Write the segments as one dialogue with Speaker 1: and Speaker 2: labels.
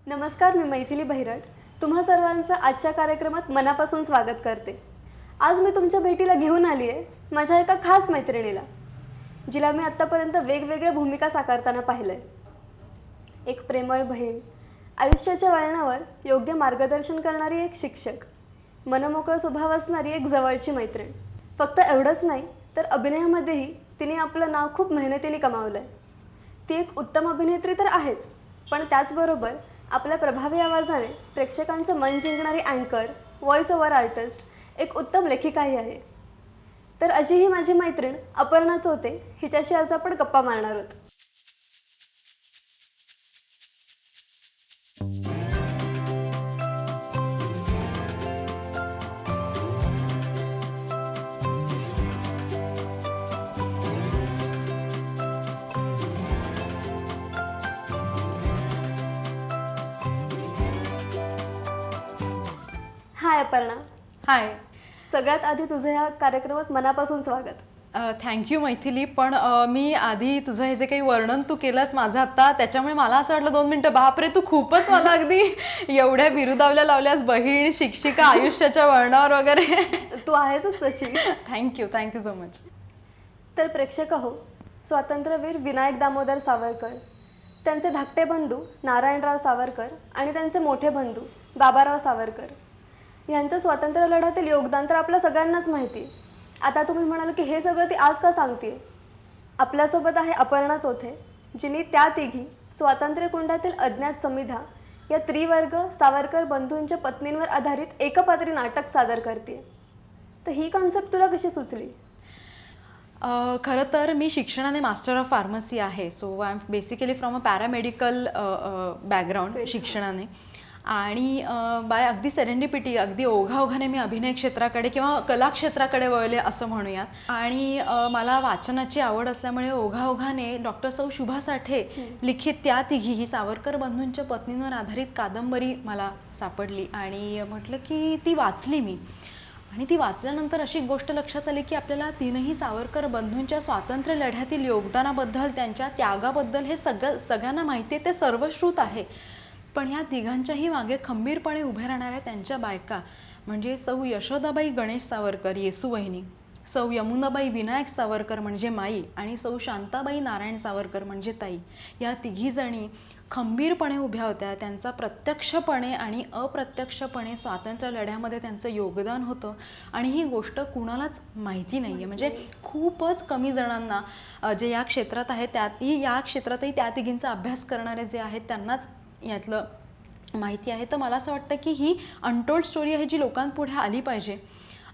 Speaker 1: नमस्कार, मी मैथिली बहिरट तुम्हा सर्वांचं आजच्या कार्यक्रमात मनापासून स्वागत करते। आज मी तुमच्या भेटीला घेऊन आली आहे माझ्या एका खास मैत्रिणीला, जिला मी आत्तापर्यंत वेगवेगळ्या भूमिका साकारताना पाहिलंय। एक प्रेमळ बहीण, आयुष्याच्या वळणावर योग्य मार्गदर्शन करणारी एक शिक्षक, मनमोकळा स्वभाव असणारी एक जवळची मैत्रीण। फक्त एवढंच नाही तर अभिनयामध्येही तिने आपलं नाव खूप मेहनतीने कमावलंय। ती एक उत्तम अभिनेत्री तर आहेच, पण त्याचबरोबर आपल्या प्रभावी आवाजाने प्रेक्षकांचं मन जिंकणारी अँकर, व्हॉइस ओव्हर आर्टिस्ट, एक उत्तम लेखिकाही आहे। तर अशी ही माझी मैत्रीण अपर्णा चोते, हिच्याशी आज आपण गप्पा मारणार आहोत। हाय अपर्णा।
Speaker 2: हाय।
Speaker 1: सगळ्यात आधी तुझं ह्या कार्यक्रमात मनापासून स्वागत।
Speaker 2: थँक्यू मैथिली। पण मी आधी तुझं हे जे काही वर्णन तू केलंस माझं आत्ता, त्याच्यामुळे मला असं वाटलं 2 मिनिटं, बापरे तू खूपच मला अगदी एवढ्या बिरुदावल्या लावल्यास, बहीण, शिक्षिका, आयुष्याच्या वळणावर वगैरे।
Speaker 1: तू आहेसच तशी।
Speaker 2: Thank you so much.
Speaker 1: तर प्रेक्षक हो, स्वातंत्र्यवीर विनायक दामोदर सावरकर, त्यांचे धाकटे बंधू नारायणराव सावरकर आणि त्यांचे मोठे बंधू बाबाराव सावरकर यांचं स्वातंत्र्य लढ्यातील योगदान तर आपल्या सगळ्यांनाच माहिती आहे। आता तुम्ही म्हणाल की हे सगळं ती आज का सांगते। आपल्यासोबत आहे अपर्णा चोथे, जिने त्या तिघी स्वातंत्र्य कुंडातील अज्ञात समिधा या त्रिवर्ग सावरकर बंधूंच्या पत्नींवर आधारित एकपात्री नाटक सादर करते। तर ही कॉन्सेप्ट तुला कशी सुचली?
Speaker 2: खरं तर मी शिक्षणाने मास्टर ऑफ फार्मसी आहे, so I am basically from a paramedical background शिक्षणाने, आणि बाय अगदी सेरेंडिपिटी, अगदी ओघाओघाने मी अभिनय क्षेत्राकडे किंवा कला क्षेत्राकडे वळले असं म्हणूयात। आणि मला वाचनाची आवड असल्यामुळे ओघाओघाने डॉक्टर सौ शुभा साठे लिखित त्या तिघी ही सावरकर बंधूंच्या पत्नींवर आधारित कादंबरी मला सापडली आणि म्हटलं की ती वाचली मी। आणि ती वाचल्यानंतर अशी गोष्ट लक्षात आली की आपल्याला तीनही सावरकर बंधूंच्या स्वातंत्र्य लढ्यातील योगदानाबद्दल, त्यांच्या त्यागाबद्दल हे सगळ्यांना माहिती आहे, ते सर्वश्रुत आहे। पण ह्या तिघांच्याही मागे खंबीरपणे उभे राहणाऱ्या त्यांच्या बायका, म्हणजे सौ यशोदाबाई गणेश सावरकर येसूवहिनी, सौ यमुनाबाई विनायक सावरकर म्हणजे माई, आणि सौ शांताबाई नारायण सावरकर म्हणजे ताई, या तिघीजणी खंबीरपणे उभ्या होत्या। त्यांचा प्रत्यक्षपणे आणि अप्रत्यक्षपणे स्वातंत्र्य लढ्यामध्ये त्यांचं योगदान होतं, आणि ही गोष्ट कुणालाच माहिती नाही आहे। म्हणजे खूपच कमी जणांना जे या क्षेत्रात आहेत, या क्षेत्रातही त्या तिघींचा अभ्यास करणारे जे आहेत त्यांनाच यातलं माहिती आहे। तर मला असं वाटतं की ही अनटोल्ड स्टोरी आहे जी लोकांपुढे आली पाहिजे।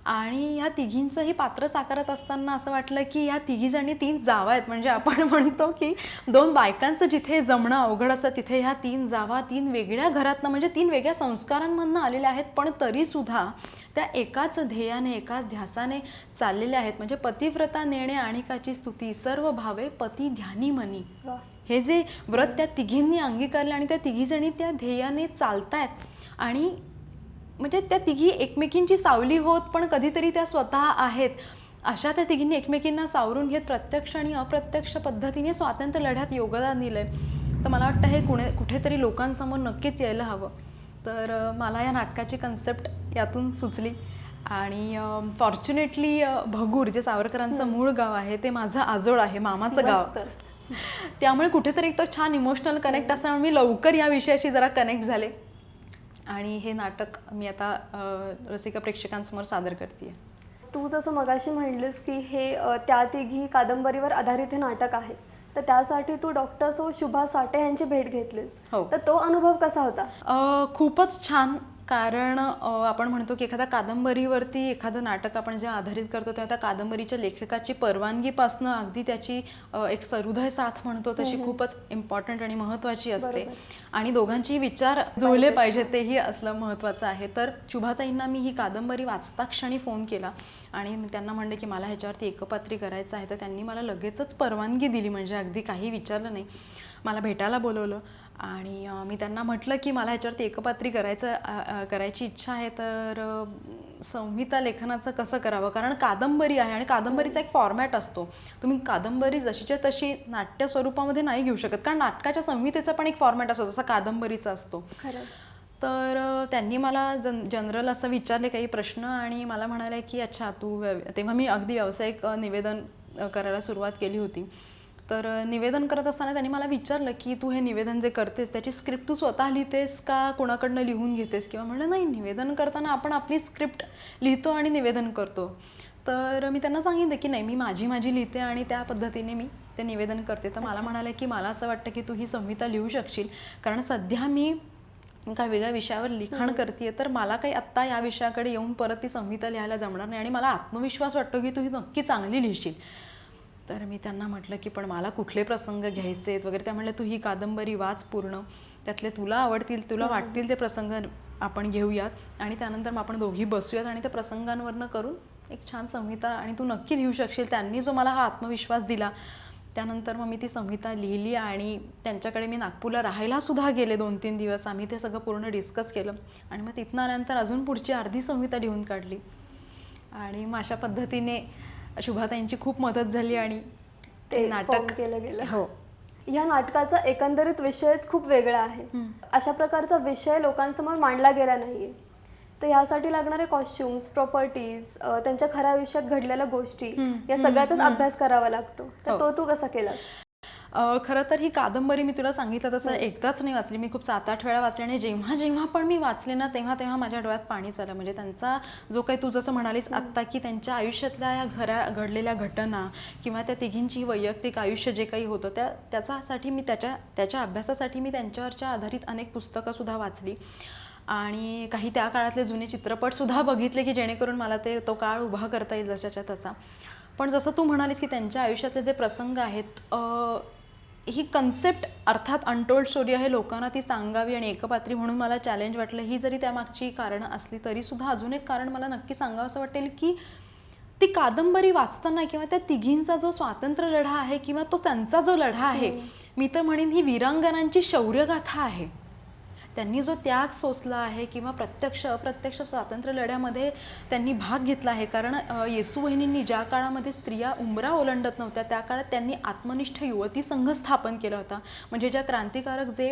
Speaker 2: आणि या तिघींचंही पात्र साकारत असताना असं वाटलं की या तिघीजणी 3 जावा आहेत, म्हणजे आपण म्हणतो की 2 बायकांचं जिथे जमणं अवघड असतं, तिथे ह्या 3 जावा 3 वेगळ्या घरातनं, म्हणजे 3 वेगळ्या संस्कारांमधनं आलेल्या आहेत, पण तरीसुद्धा त्या एकाच ध्येयाने, एकाच ध्यासाने चाललेल्या आहेत। म्हणजे पतिव्रता नेणे आणिकाची स्तुती, सर्व भावे पती ध्यानी मनी, हे जे व्रत त्या तिघींनी अंगीकारलं आणि त्या तिघीजणी त्या ध्येयाने चालतायत। आणि म्हणजे त्या तिघी एकमेकींची सावली होत, पण कधीतरी त्या स्वतः आहेत, अशा त्या तिघींनी एकमेकींना सावरून घेत प्रत्यक्ष आणि अप्रत्यक्ष पद्धतीने स्वातंत्र्य लढ्यात योगदान दिलंय। तर मला वाटतं हे कुठेतरी लोकांसमोर नक्कीच यायला हवं। तर मला या नाटकाची कन्सेप्ट यातून सुचली, आणि फॉर्च्युनेटली भगूर, जे सावरकरांचं मूळ गाव आहे, ते माझं आजोळ आहे, मामाचं गाव, त्यामुळे कुठेतरी एक तो छान इमोशनल कनेक्ट असल्यामुळे मी लवकर या विषयाशी जरा कनेक्ट झाले, आणि हे नाटक मी आता रसिका प्रेक्षकांसमोर सादर करते।
Speaker 1: तू जसं मगाशी म्हणलीस की हे त्या तिघी कादंबरीवर आधारित हे नाटक आहे, तर त्यासाठी तू डॉक्टर सौ शुभा साठे यांची भेट घेतलीस। तर तो अनुभव कसा होता?
Speaker 2: खूपच छान। कारण आपण म्हणतो की एखाद्या कादंबरीवरती एखादं नाटक आपण जे आधारित करतो, तेव्हा त्या कादंबरीच्या लेखकाची परवानगीपासनं अगदी त्याची एक सहृदय साथ म्हणतो तशी खूपच इम्पॉर्टंट आणि महत्त्वाची असते, आणि दोघांचेही विचार जुळले पाहिजेत, तेही असलं महत्त्वाचं आहे। तर शुभाताईंना मी ही कादंबरी वाचता क्षणी फोन केला आणि त्यांना म्हणले की मला ह्याच्यावरती एकपात्री करायचं आहे, तर त्यांनी मला लगेचच परवानगी दिली, म्हणजे अगदी काही विचारलं नाही, मला भेटायला बोलवलं आणि मी त्यांना म्हटलं की मला ह्याच्यावरती एकपात्री करायची इच्छा आहे, तर संहिता लेखनाचं कसं करावं, कारण कादंबरी आहे आणि कादंबरीचा एक फॉर्मॅट असतो. तुम्ही कादंबरी जशीच्या तशी नाट्य स्वरूपामध्ये नाही घेऊ शकत, कारण नाटकाच्या संहितेचा पण एक फॉर्मॅट असतो जसा कादंबरीचा असतो.
Speaker 1: खरं.
Speaker 2: तर त्यांनी मला जनरल असं विचारले काही प्रश्न आणि मला म्हणाले की अच्छा तेव्हा मी अगदी व्यावसायिक निवेदन करायला सुरुवात केली होती. तर निवेदन करत असताना त्यांनी मला विचारलं की तू हे निवेदन जे करतेस त्याची स्क्रिप्ट तू स्वतः लिहितेस का कोणाकडनं लिहून घेतेस, किंवा म्हणलं नाही, निवेदन करताना आपण आपली स्क्रिप्ट लिहितो आणि निवेदन करतो. तर मी त्यांना सांगितलं की नाही, मी माझी लिहिते आणि त्या पद्धतीने मी ते निवेदन करते. तर मला म्हणाले की मला असं वाटतं की तू ही संहिता लिहू शकशील, कारण सध्या मी काही वेगळ्या विषयावर लिखाण करते, तर मला काही आत्ता या विषयाकडे येऊन परत ती संहिता लिहायला जमणार नाही आणि मला आत्मविश्वास वाटतो की तू ही नक्की चांगली लिहिशील. तर मी त्यांना म्हटलं की पण मला कुठले प्रसंग घ्यायचे आहेत वगैरे. त्या म्हणल्या तू ही कादंबरी वाच पूर्ण, त्यातले तुला आवडतील तुला वाटतील ते प्रसंग आपण घेऊयात आणि त्यानंतर मग आपण दोघी बसूयात आणि त्या प्रसंगांवरनं करून एक छान संहिता आणि तू नक्की लिहू शकशील. त्यांनी जो मला हा आत्मविश्वास दिला, त्यानंतर मग मी ती संहिता लिहिली आणि त्यांच्याकडे मी नागपूरला राहायला सुद्धा गेले 2-3 दिवस. आम्ही ते सगळं पूर्ण डिस्कस केलं आणि मग तिथनं आल्यानंतर अजून पुढची अर्धी संहिता लिहून काढली आणि मग अशा पद्धतीने शुभाताईंची खूप मदत झाली आणि
Speaker 1: ते
Speaker 2: नाटक
Speaker 1: केलं गेलं.
Speaker 2: हो.
Speaker 1: या नाटकाचा एकंदरीत विषयच खूप वेगळा आहे. अशा प्रकारचा विषय लोकांसमोर मांडला गेला नाहीये. तर यासाठी लागणारे कॉस्ट्युम्स, प्रॉपर्टीज, त्यांच्या खऱ्या आयुष्यात घडलेल्या गोष्टी, या सगळ्याचाच अभ्यास करावा लागतो. तर तो तू कसा केलास?
Speaker 2: खरं तर ही कादंबरी मी तुला सांगितलं तसं एकदाच नाही वाचली, मी खूप 7-8 वेळा वाचली आणि जेव्हा जेव्हा पण मी वाचले ना तेव्हा माझ्या डोळ्यात पाणी आलं. म्हणजे त्यांचा जो काही तू जसं म्हणालीस आत्ता की त्यांच्या आयुष्यातल्या या घडलेल्या घटना किंवा त्या तिघींची वैयक्तिक आयुष्य जे काही होतं त्याच्यासाठी मी त्याच्या अभ्यासासाठी मी त्यांच्यावरच्या आधारित अनेक पुस्तकंसुद्धा वाचली आणि काही त्या काळातले जुने चित्रपटसुद्धा बघितले की जेणेकरून मला तो काळ उभा करता येईल जशाच्या तसा. पण जसं तू म्हणालीस की त्यांच्या आयुष्यातले जे प्रसंग आहेत, ही कन्सेप्ट अर्थात अनटोल्ड स्टोरी आहे, लोकांना ती सांगावी आणि एकपात्री म्हणून मला चॅलेंज वाटलं. ही जरी त्यामागची कारणं असली तरीसुद्धा अजून एक कारण मला नक्की सांगावं असं वाटेल की ती कादंबरी वाचताना किंवा त्या तिघींचा जो स्वातंत्र्य लढा आहे किंवा तो त्यांचा जो लढा आहे, मी तर म्हणेन ही वीरांगनांची शौर्यगाथा आहे. त्यांनी जो त्याग सोसला आहे किंवा प्रत्यक्ष अप्रत्यक्ष स्वातंत्र्य लढ्यामध्ये त्यांनी भाग घेतला आहे. कारण येसूवहिनींनी ज्या काळामध्ये स्त्रिया उंबरा ओलांडत नव्हत्या त्या काळात त्यांनी आत्मनिष्ठ युवती संघ स्थापन केला होता. म्हणजे ज्या क्रांतिकारक जे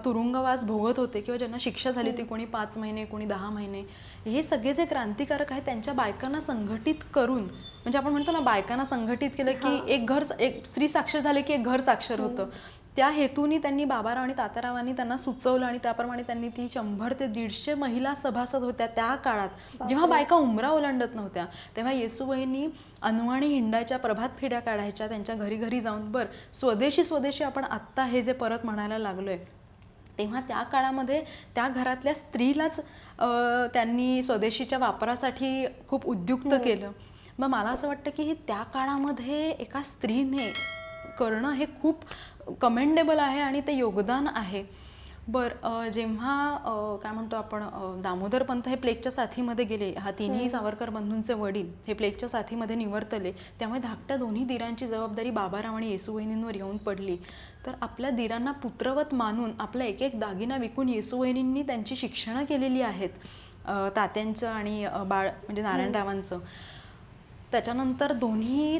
Speaker 2: तुरुंगवास भोगत होते किंवा ज्यांना शिक्षा झाली होती, कोणी 5 महिने कोणी 10 महिने, हे सगळे जे क्रांतिकारक आहेत त्यांच्या बायकांना संघटित करून, म्हणजे आपण म्हणतो ना बायकांना संघटित केलं की एक स्त्री साक्षर झाले की एक घर साक्षर होतं. त्या हेतूनी त्यांनी बाबाराव आणि तात्यारावांनी त्यांना सुचवलं आणि त्याप्रमाणे त्यांनी ती 100 ते 150 महिला सभासद होत्या त्या काळात जेव्हा बायका उंबरा ओलांडत नव्हत्या. तेव्हा येसूबाईंनी अनवाणी हिंडायच्या, प्रभात फेड्या काढायच्या, त्यांच्या घरी घरी जाऊन स्वदेशी आपण आत्ता हे जे परत म्हणायला लागलोय, तेव्हा त्या काळामध्ये त्या घरातल्या स्त्रीलाच त्यांनी स्वदेशीच्या वापरासाठी खूप उद्युक्त केलं. मग मला असं वाटतं की हे त्या काळामध्ये एका स्त्रीने करणं हे खूप कमेंडेबल आहे आणि ते योगदान आहे. जेव्हा काय म्हणतो आपण, दामोदर पंत हे प्लेगच्या साथीमध्ये गेले, हा तिन्ही सावरकर बंधूंचे वडील हे प्लेगच्या साथीमध्ये निवर्तले, त्यामुळे धाकट्या दोन्ही दिरांची जबाबदारी बाबाराव आणि येसूवहिनींवर येऊन पडली. तर आपल्या दिरांना पुत्रवत मानून आपला एक एक दागिना विकून येसूवहिनींनी त्यांची शिक्षणं केलेली आहेत, तात्यांचं आणि बाळ म्हणजे नारायणरावांचं. त्याच्यानंतर दोन्ही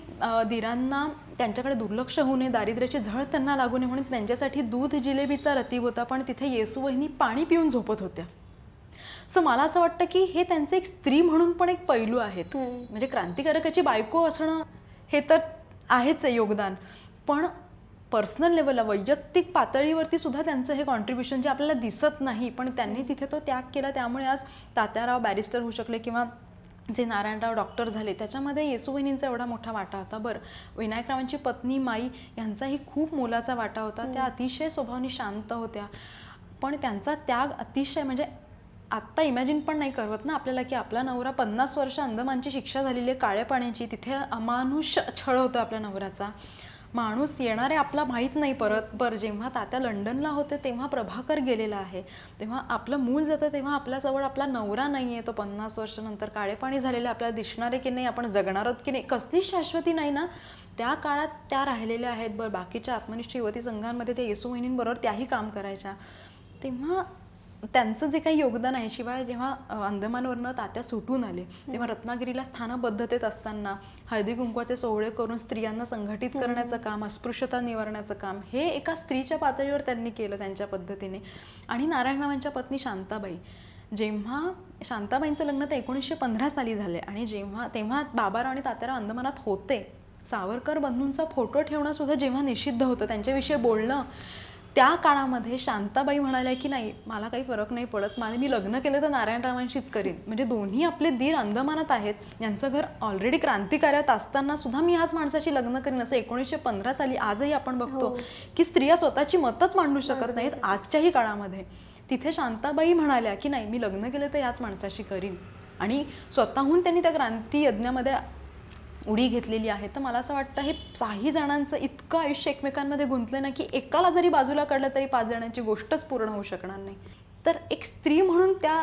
Speaker 2: दिरांना त्यांच्याकडे दुर्लक्ष होऊ नये, दारिद्र्याची झळ त्यांना लागू नये म्हणून त्यांच्यासाठी दूध जिलेबीचा रतीब होता, पण तिथे येसूवहिनी पाणी पिऊन झोपत होत्या. सो मला असं वाटतं की हे त्यांचे एक स्त्री म्हणून पण एक पैलू आहेत. म्हणजे क्रांतिकारकाची बायको असणं हे तर आहेच आहे योगदान, पण पर्सनल लेवलला वैयक्तिक पातळीवरती सुद्धा त्यांचं हे कॉन्ट्रीब्युशन जे आपल्याला दिसत नाही, पण त्यांनी तिथे तो त्याग केला, त्यामुळे आज तात्याराव बॅरिस्टर होऊ शकले किंवा जे नारायणराव डॉक्टर झाले. त्याच्यामध्ये येसूवहिनींचा एवढा मोठा वाटा होता. विनायकरावांची पत्नी माई यांचाही खूप मोलाचा वाटा होता. त्या अतिशय स्वभावाने शांत होत्या, पण त्यांचा त्याग अतिशय, म्हणजे आत्ता इमॅजिन पण नाही करवत ना आपल्याला की आपला नवरा 50 वर्ष अंदमानची शिक्षा झालेली आहे काळ्या पाण्याची, तिथे अमानुष छळ होतो आपल्या नवऱ्याचा माणूस येणारे आपला माहीत नाही परत जेव्हा तात्या लंडनला होते तेव्हा प्रभाकर गेलेला आहे, तेव्हा आपलं मूल जातं तेव्हा आपल्याजवळ आपला नवरा नाही आहे, तो 50 वर्षानंतर काळेपाणी झालेला आपल्याला दिसणार आहे की नाही, आपण जगणार आहोत की नाही, कसलीच शाश्वती नाही ना. त्या काळात त्या राहिलेल्या आहेत. बरं, बाकीच्या आत्मनिष्ठ युवती संघांमध्ये त्या येसू वहिनींबरोबर त्याही काम करायच्या. तेव्हा त्यांचं जे काही योगदान आहे, शिवाय जेव्हा अंदमानवरनं तात्या सुटून आले तेव्हा रत्नागिरीला स्थानबद्धतेत असताना हळदी कुंकवाचे सोहळे करून स्त्रियांना संघटित करण्याचं काम, अस्पृश्यता निवारण्याचं काम हे एका स्त्रीच्या पातळीवर त्यांनी केलं त्यांच्या पद्धतीने. आणि नारायणरावांच्या पत्नी शांताबाई, जेव्हा शांताबाईंचं लग्न तर 1915 साली झाले आणि तेव्हा बाबाराव आणि तात्याराव अंदमानात होते. सावरकर बंधूंचा फोटो ठेवणं सुद्धा जेव्हा निषिद्ध होतं, त्यांच्याविषयी बोलणं, त्या काळामध्ये शांताबाई म्हणाल्या की नाही, मला काही फरक नाही पडत, मी लग्न केलं तर नारायणरावांशीच करीन. म्हणजे दोन्ही आपले दीर अंदमानात आहेत, यांचं घर ऑलरेडी क्रांतिकार्यात असताना सुद्धा मी ह्याच माणसाशी लग्न करीन असं 1915 साली. आजही आपण बघतो की स्त्रिया स्वतःची मतच मांडू शकत नाहीत आजच्याही काळामध्ये. तिथे शांताबाई म्हणाल्या की नाही, मी लग्न केलं तर याच माणसाशी करीन आणि स्वतःहून त्यांनी त्या क्रांती यज्ञामध्ये उडी घेतलेली आहे. तर मला असं वाटतं हे 6 जणांचं इतकं आयुष्य एकमेकांमध्ये गुंतलं ना की एकाला जरी बाजूला काढलं तरी 5 जणांची गोष्टच पूर्ण होऊ शकणार नाही. तर एक स्त्री म्हणून त्या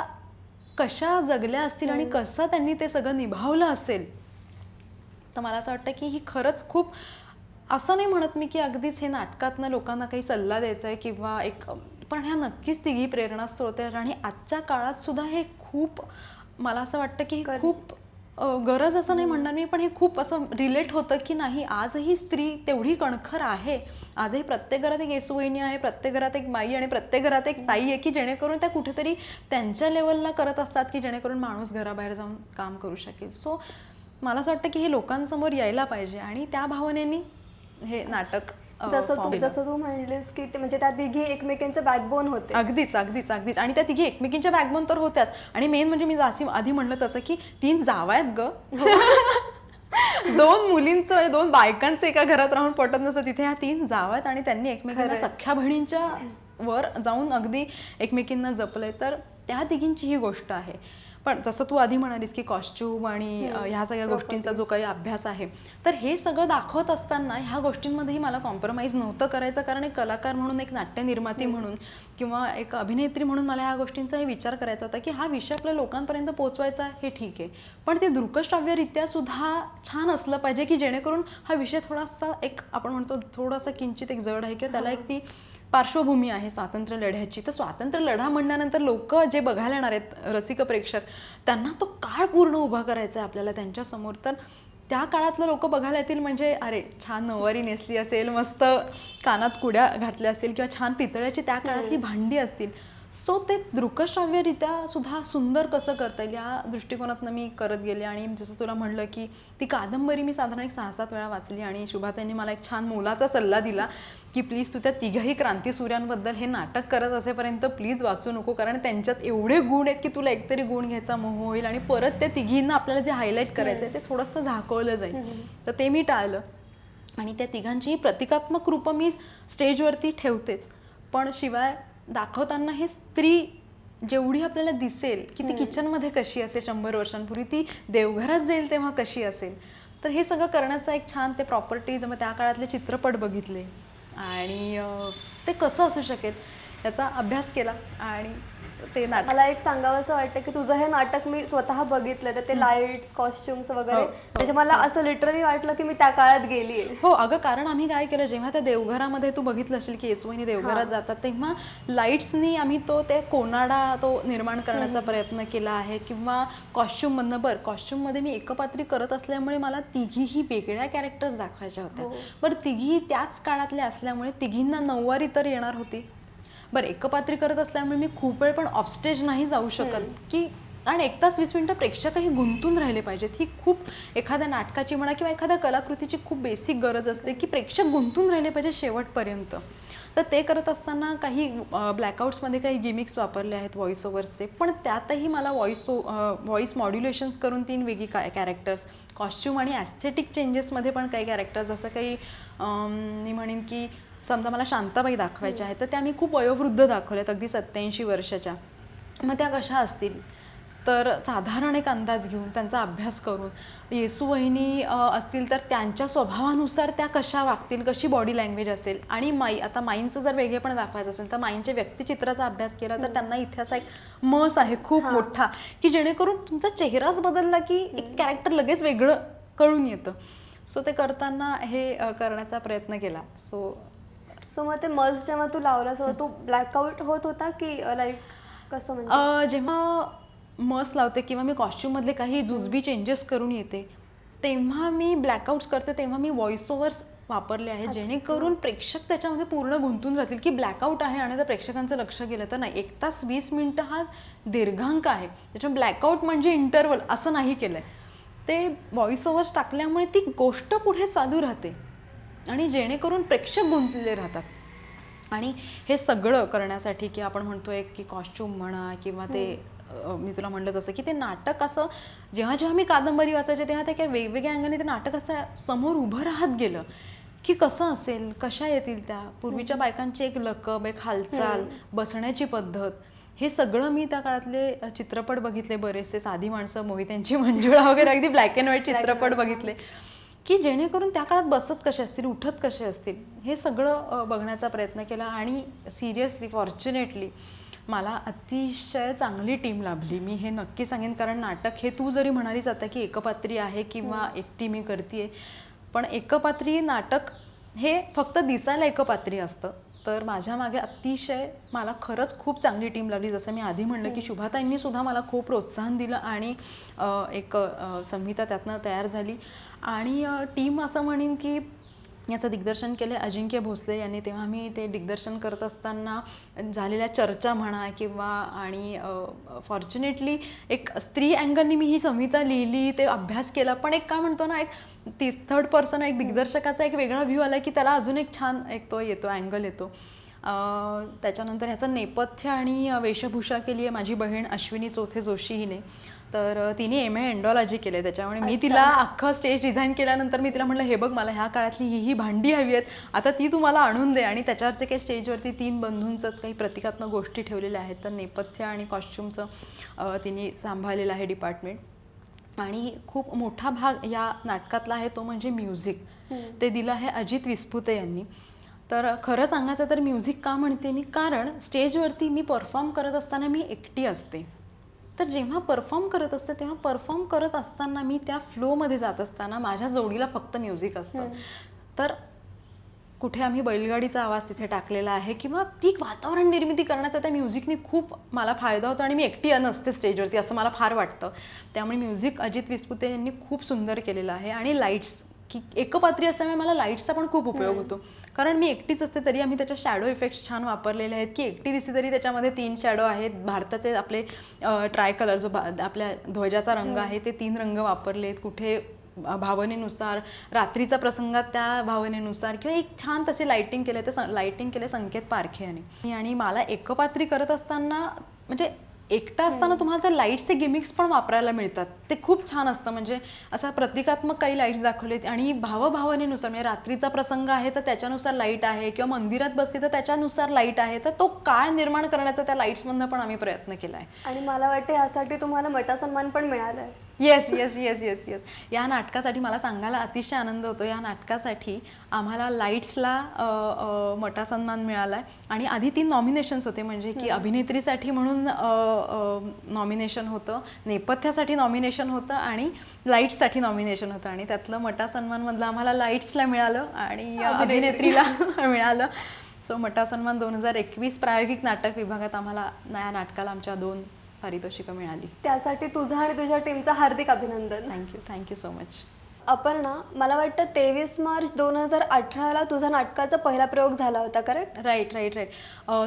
Speaker 2: कशा जगल्या असतील आणि कसं त्यांनी ते सगळं निभावलं असेल, तर मला असं वाटतं की ही खरंच खूप, असं नाही म्हणत मी की अगदीच हे नाटकातनं लोकांना काही सल्ला द्यायचा आहे किंवा एक, पण ह्या नक्कीच तिघी प्रेरणास्रोत आहेत. आणि आजच्या काळात सुद्धा हे खूप, मला असं वाटतं की खूप गरज असं नाही म्हणणार मी, पण हे खूप असं रिलेट होतं की नाही, आजही स्त्री तेवढी कणखर आहे. आजही प्रत्येक घरात एक येसूवहिनी आहे, प्रत्येक घरात एक बाई आणि प्रत्येक घरात एक ताई आहे की जेणेकरून त्या कुठेतरी त्यांच्या लेवलला करत असतात की जेणेकरून माणूस घराबाहेर जाऊन काम करू शकेल. सो मला असं वाटतं की हे लोकांसमोर यायला पाहिजे आणि त्या भावनेने हे नाटक
Speaker 1: जसं तू म्हणलीस की ते म्हणजे त्या तिघी एकमेकांचं बॅकबोन होते.
Speaker 2: अगदीच अगदीच अगदीच. आणि त्या तिघी एकमेकींच्या बॅकबोन तर होत्याच. आणि मेन म्हणजे मी आधी म्हणलं तसं की 3 जावा आहेत ग. 2 मुलींचं म्हणजे 2 बायकांचं एका घरात राहून पटत नसतं, तिथे ह्या 3 जावा आहेत आणि त्यांनी एकमेकांना सख्ख्या बहिणींच्या वर जाऊन अगदी एकमेकींना जपलंय. तर त्या तिघींची ही गोष्ट आहे. पण जसं तू आधी म्हणालीस की कॉस्ट्यूम आणि ह्या सगळ्या गोष्टींचा जो काही अभ्यास आहे, तर हे सगळं दाखवत असताना ह्या गोष्टींमध्येही मला कॉम्प्रोमाइज नव्हतं करायचं. कारण एक कलाकार म्हणून, एक नाट्य निर्माती म्हणून किंवा एक अभिनेत्री म्हणून मला ह्या गोष्टींचाही विचार करायचा होता की हा विषय आपल्या लोकांपर्यंत पोहोचवायचा हे ठीक आहे, पण ते दृकश्राव्यरित्या सुद्धा छान असलं पाहिजे की जेणेकरून हा विषय थोडासा एक, आपण म्हणतो थोडासा किंचित एक जड आहे किंवा त्याला एक ती पार्श्वभूमी आहे स्वातंत्र्य लढ्याची. तर स्वातंत्र्य लढा म्हणल्यानंतर लोक जे बघायला येणार आहेत, रसिक प्रेक्षक, त्यांना तो काळ पूर्ण उभा करायचा आहे आपल्याला त्यांच्यासमोर. तर त्या काळातलं लोक बघायला येतील म्हणजे अरे छान नऊवारी नेसली असेल, मस्त कानात कुड्या घातल्या असतील किंवा छान पितळ्याची त्या काळातली भांडी असतील. सो ते दृकश्राव्यरित्या सुद्धा सुंदर कसं करता येईल या दृष्टिकोनातनं मी करत गेले. आणि जसं तुला म्हणलं की ती कादंबरी मी साधारण एक 6-7 वेळा वाचली आणि शुभाताईंनी मला एक छान मोलाचा सल्ला दिला की प्लीज तू त्या तिघही क्रांतीसूर्यांबद्दल हे नाटक करत असेपर्यंत प्लीज वाचू नको, कारण त्यांच्यात एवढे गुण आहेत की तुला एकतरी गुण घ्यायचा मोह होईल आणि परत त्या तिघींना आपल्याला जे हायलाईट करायचं आहे ते थोडंसं झाकवलं जाईल. तर ते मी टाळलं आणि त्या तिघांचीही प्रतिकात्मक रूपं मी स्टेजवरती ठेवतेच, पण शिवाय दाखवताना हे स्त्री जेवढी आपल्याला दिसेल की ती किचनमध्ये कशी असेल 100 वर्षांपूर्वी, ती देवघरात जाईल तेव्हा कशी असेल, तर हे सगळं करण्याचा एक छान ते प्रॉपर्टीज, मग त्या काळातले चित्रपट बघितले आणि ते कसं असू शकेल याचा अभ्यास केला. आणि ते
Speaker 1: मला एक सांगावंसं वाटतं की तुझं हे नाटक मी स्वतः बघितलं, तर ते लाईट्स, कॉस्ट्युम्स वगैरे, म्हणजे मला असं लिटरली वाटलं की मी त्या काळात गेली आहे.
Speaker 2: हो अगं, कारण आम्ही काय केलं, जेव्हा त्या देवघरामध्ये तू बघितलं असेल की येसुवहिनी देवघरात जातात, तेव्हा लाईट्सनी आम्ही ते कोनाडा तो निर्माण करण्याचा प्रयत्न केला आहे. किंवा कॉस्ट्युममधनं, कॉस्ट्युममध्ये मी एकपात्री करत असल्यामुळे मला तिघीही वेगळ्या कॅरेक्टर्स दाखवायच्या होत्या. बरं, तिघी त्याच काळातल्या असल्यामुळे तिघींना नऊवारी तर येणार होती. बरं, एकपात्री करत असल्यामुळे मी खूप वेळ पण ऑफस्टेज नाही जाऊ शकत की, आणि 1 तास 20 मिनिटं प्रेक्षकही गुंतून राहिले पाहिजेत. ही खूप एखाद्या नाटकाची म्हणा किंवा एखाद्या कलाकृतीची खूप बेसिक गरज असते की प्रेक्षक गुंतून राहिले पाहिजे शेवटपर्यंत. तर ते करत असताना काही ब्लॅकआउट्समध्ये काही गिमिक्स वापरले आहेत व्हॉइस ओव्हर्सचे, पण त्यातही मला व्हॉइस मॉड्युलेशन्स करून 3 वेगळी कॅरेक्टर्स, कॉस्ट्यूम आणि ॲस्थेटिक चेंजेसमध्ये पण काही कॅरेक्टर्स, जसं काही मी म्हणेन की समजा मला शांताबाई दाखवायच्या आहेत तर त्या मी खूप वयोवृद्ध दाखवल्यात, अगदी 87 वर्षाच्या. मग त्या कशा असतील, तर साधारण एक अंदाज घेऊन त्यांचा अभ्यास करून येसू वहिनी असतील तर त्यांच्या स्वभावानुसार त्या कशा वागतील, कशी बॉडी लँग्वेज असेल, आणि आता माईंचं जर वेगळेपण दाखवायचं असेल तर माईंच्या व्यक्तिचित्राचा अभ्यास केला तर त्यांना इथे असा एक मस आहे खूप मोठा, की जेणेकरून तुमचा चेहराच बदलला की एक कॅरेक्टर लगेच वेगळं कळून येतं. सो ते करताना हे करण्याचा प्रयत्न केला.
Speaker 1: सो मग ते मस जेव्हा तू लावलास तो ब्लॅकआउट होत होता की लाईक कसं म्हणजे?
Speaker 2: जेव्हा मस लावते किंवा मी कॉस्ट्यूममधले काही जुजबी चेंजेस करून येते तेव्हा मी ब्लॅकआउट्स करते, तेव्हा मी व्हॉइस ओव्हर्स वापरले आहेत जेणेकरून प्रेक्षक त्याच्यामध्ये पूर्ण गुंतून राहतील की ब्लॅकआउट आहे आणि त्या प्रेक्षकांचं लक्ष गेलं तर नाही. 1 तास 20 मिनिटं हा दीर्घांक आहे, त्याच्यामुळे ब्लॅकआउट म्हणजे इंटरवल असं नाही केलं आहे. ते व्हॉइस ओव्हर्स टाकल्यामुळे ती गोष्ट पुढे चालू राहते आणि जेणेकरून प्रेक्षक गुंतलेले राहतात. आणि हे सगळं करण्यासाठी की आपण म्हणतोय की कॉस्ट्यूम म्हणा किंवा ते मी तुला म्हणलं तसं की ते नाटक असं जेव्हा जेव्हा मी कादंबरी वाचायचे तेव्हा ते काय वेगवेगळ्या अंगाने ते नाटक असं समोर उभं राहत गेलं की कसं असेल, कशा येतील त्या पूर्वीच्या बायकांची एक लकब, एक हालचाल, बसण्याची पद्धत, हे सगळं मी त्या काळातले चित्रपट बघितले बरेचसे, साधी माणसं, मोहित्यांची मंजुळा वगैरे अगदी ब्लॅक अँड व्हाईट चित्रपट बघितले की जेणेकरून त्या काळात बसत कसे असतील, उठत कसे असतील, हे सगळं बघण्याचा प्रयत्न केला. आणि सिरियसली फॉर्च्युनेटली मला अतिशय चांगली टीम लाभली, मी हे नक्की सांगेन. कारण नाटक हे तू जरी म्हणालीस आता की एकपात्री आहे किंवा एकटी मी करते, पण एकपात्री नाटक हे फक्त दिसायला एकपात्री असतं. तर माझ्या मागे अतिशय मला खरंच खूप चांगली टीम लाभली. जसं मी आधी म्हणलं की शुभाताईंनी सुद्धा मला खूप प्रोत्साहन दिलं आणि एक संहिता त्यातनं तयार झाली. आणि टीम असं म्हणेन की याचं दिग्दर्शन केलं अजिंक्य भोसले यांनी. तेव्हा मी ते दिग्दर्शन करत असताना झालेल्या चर्चा म्हणा किंवा आणि फॉर्च्युनेटली एक स्त्री अँगलनी मी ही संहिता लिहिली, ते अभ्यास केला. पण एक काय म्हणतो ना, एक थर्ड पर्सन एक दिग्दर्शकाचा एक वेगळा व्ह्यू आला की त्याला अजून एक छान एक तो येतो, अँगल येतो. त्याच्यानंतर ह्याचं नेपथ्य आणि वेशभूषा केली आहे माझी बहीण अश्विनी चौथे जोशी हिने. तर तिने MA एंडॉलॉजी केलं आहे, त्याच्यामुळे मी तिला अख्खं स्टेज डिझाईन केल्यानंतर मी तिला म्हटलं हे बघ मला ह्या काळातली ही भांडी हवी आहेत, आता ती तुम्हाला आणून दे. आणि त्याच्यावरचे काही स्टेजवरती 3 बंधूंचं काही प्रतिकात्मक गोष्टी ठेवलेल्या आहेत. तर नेपथ्य आणि कॉस्ट्युमचं तिने सांभाळलेलं आहे डिपार्टमेंट. आणि खूप मोठा भाग या नाटकातला आहे तो म्हणजे म्युझिक. ते दिलं आहे अजित विस्पुते यांनी. तर खरं सांगायचं तर म्युझिक का म्हणते मी, कारण स्टेजवरती मी परफॉर्म करत असताना मी एकटी असते. तर जेव्हा परफॉर्म करत असते तेव्हा परफॉर्म करत असताना मी त्या फ्लोमध्ये जात असताना माझ्या जोडीला फक्त म्युझिक असतं. तर कुठे आम्ही बैलगाडीचा आवाज तिथे टाकलेला आहे किंवा ती वातावरण निर्मिती करण्याचा त्या म्युझिकने खूप मला फायदा होतो. आणि मी एकटी नसते स्टेजवरती असं मला फार वाटतं. त्यामुळे म्युझिक अजित विस्पुते यांनी खूप सुंदर केलेलं आहे. आणि लाईट्स की एकपात्री असल्यामुळे मला लाईट्सचा पण खूप उपयोग होतो, कारण मी एकटीच असते तरी आम्ही त्याच्या शॅडो इफेक्ट्स छान वापरलेले आहेत. की एकटी दिसली तरी त्याच्यामध्ये 3 शॅडो आहेत. भारताचे आपले ट्राय कलर जो आपल्या ध्वजाचा रंग आहे ते 3 रंग वापरलेत. कुठे भावनेनुसार, रात्रीचा प्रसंगात त्या भावनेनुसार किंवा एक छान तसे लाईटिंग केले. ते लाईटिंग केले संकेत पारखे यांनी. आणि मला एकपात्री करत असताना म्हणजे एकटा असताना तुम्हाला त्या लाईट्सचे गिमिक्स पण वापरायला मिळतात, ते खूप छान असतं. म्हणजे असा प्रतिकात्मक काही लाईट्स दाखवलेत आणि भावभावनेनुसार, म्हणजे रात्रीचा प्रसंग आहे तर त्याच्यानुसार लाईट आहे किंवा मंदिरात बसली तर त्याच्यानुसार लाईट आहे. तर तो काळ निर्माण करण्याचा त्या लाईट्समधनं पण आम्ही प्रयत्न केला आहे.
Speaker 1: आणि मला वाटतं यासाठी तुम्हाला मटा सन्मान पण मिळाला आहे.
Speaker 2: Yes yes yes yes yes या नाटकासाठी मला सांगायला अतिशय आनंद होतो. या नाटकासाठी आम्हाला लाईट्सला मटा सन्मान मिळाला आहे. आणि आधी 3 नॉमिनेशन्स होते, म्हणजे की अभिनेत्रीसाठी म्हणून नॉमिनेशन होतं, नेपथ्यासाठी नॉमिनेशन होतं आणि लाईट्ससाठी नॉमिनेशन होतं. आणि त्यातलं मटा सन्मानमधलं आम्हाला लाईट्सला मिळालं आणि अभिनेत्रीला मिळालं. सो मटा सन्मान 2021 प्रायोगिक नाटक विभागात आम्हाला या नाटकाला आमच्या 2 पारितोषिकं मिळाली.
Speaker 1: त्यासाठी तुझं आणि तुझ्या टीमचं हार्दिक अभिनंदन.
Speaker 2: Thank you so much.
Speaker 1: अपर्णा, मला वाटतं 23 मार्च 2018ला तुझा नाटकाचा पहिला प्रयोग झाला होता, करेक्ट?
Speaker 2: राईट.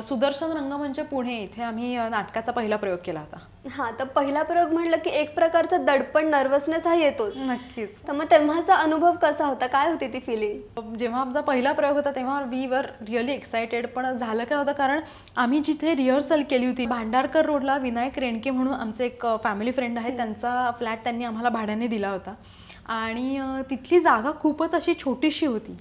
Speaker 2: सुदर्शन रंगमंच पुणे इथे आम्ही नाटकाचा पहिला प्रयोग केला होता.
Speaker 1: हां, तर पहिला प्रयोग म्हटलं की एक प्रकारचा दडपण, नर्वसनेस हा येतोच.
Speaker 2: नक्कीच.
Speaker 1: तर मग तेव्हाचा अनुभव कसा होता, काय होती ती फिलिंग?
Speaker 2: जेव्हा आमचा पहिला प्रयोग होता तेव्हा वी वर रिअली एक्सायटेड. पण झालं काय होतं, कारण आम्ही जिथे रिहर्सल केली होती भांडारकर रोडला विनायक रेणके म्हणून आमचे एक फॅमिली फ्रेंड आहेत, त्यांचा फ्लॅट त्यांनी आम्हाला भाड्याने दिला होता. आणि तिथली जागा खूपच अशी छोटीशी होती.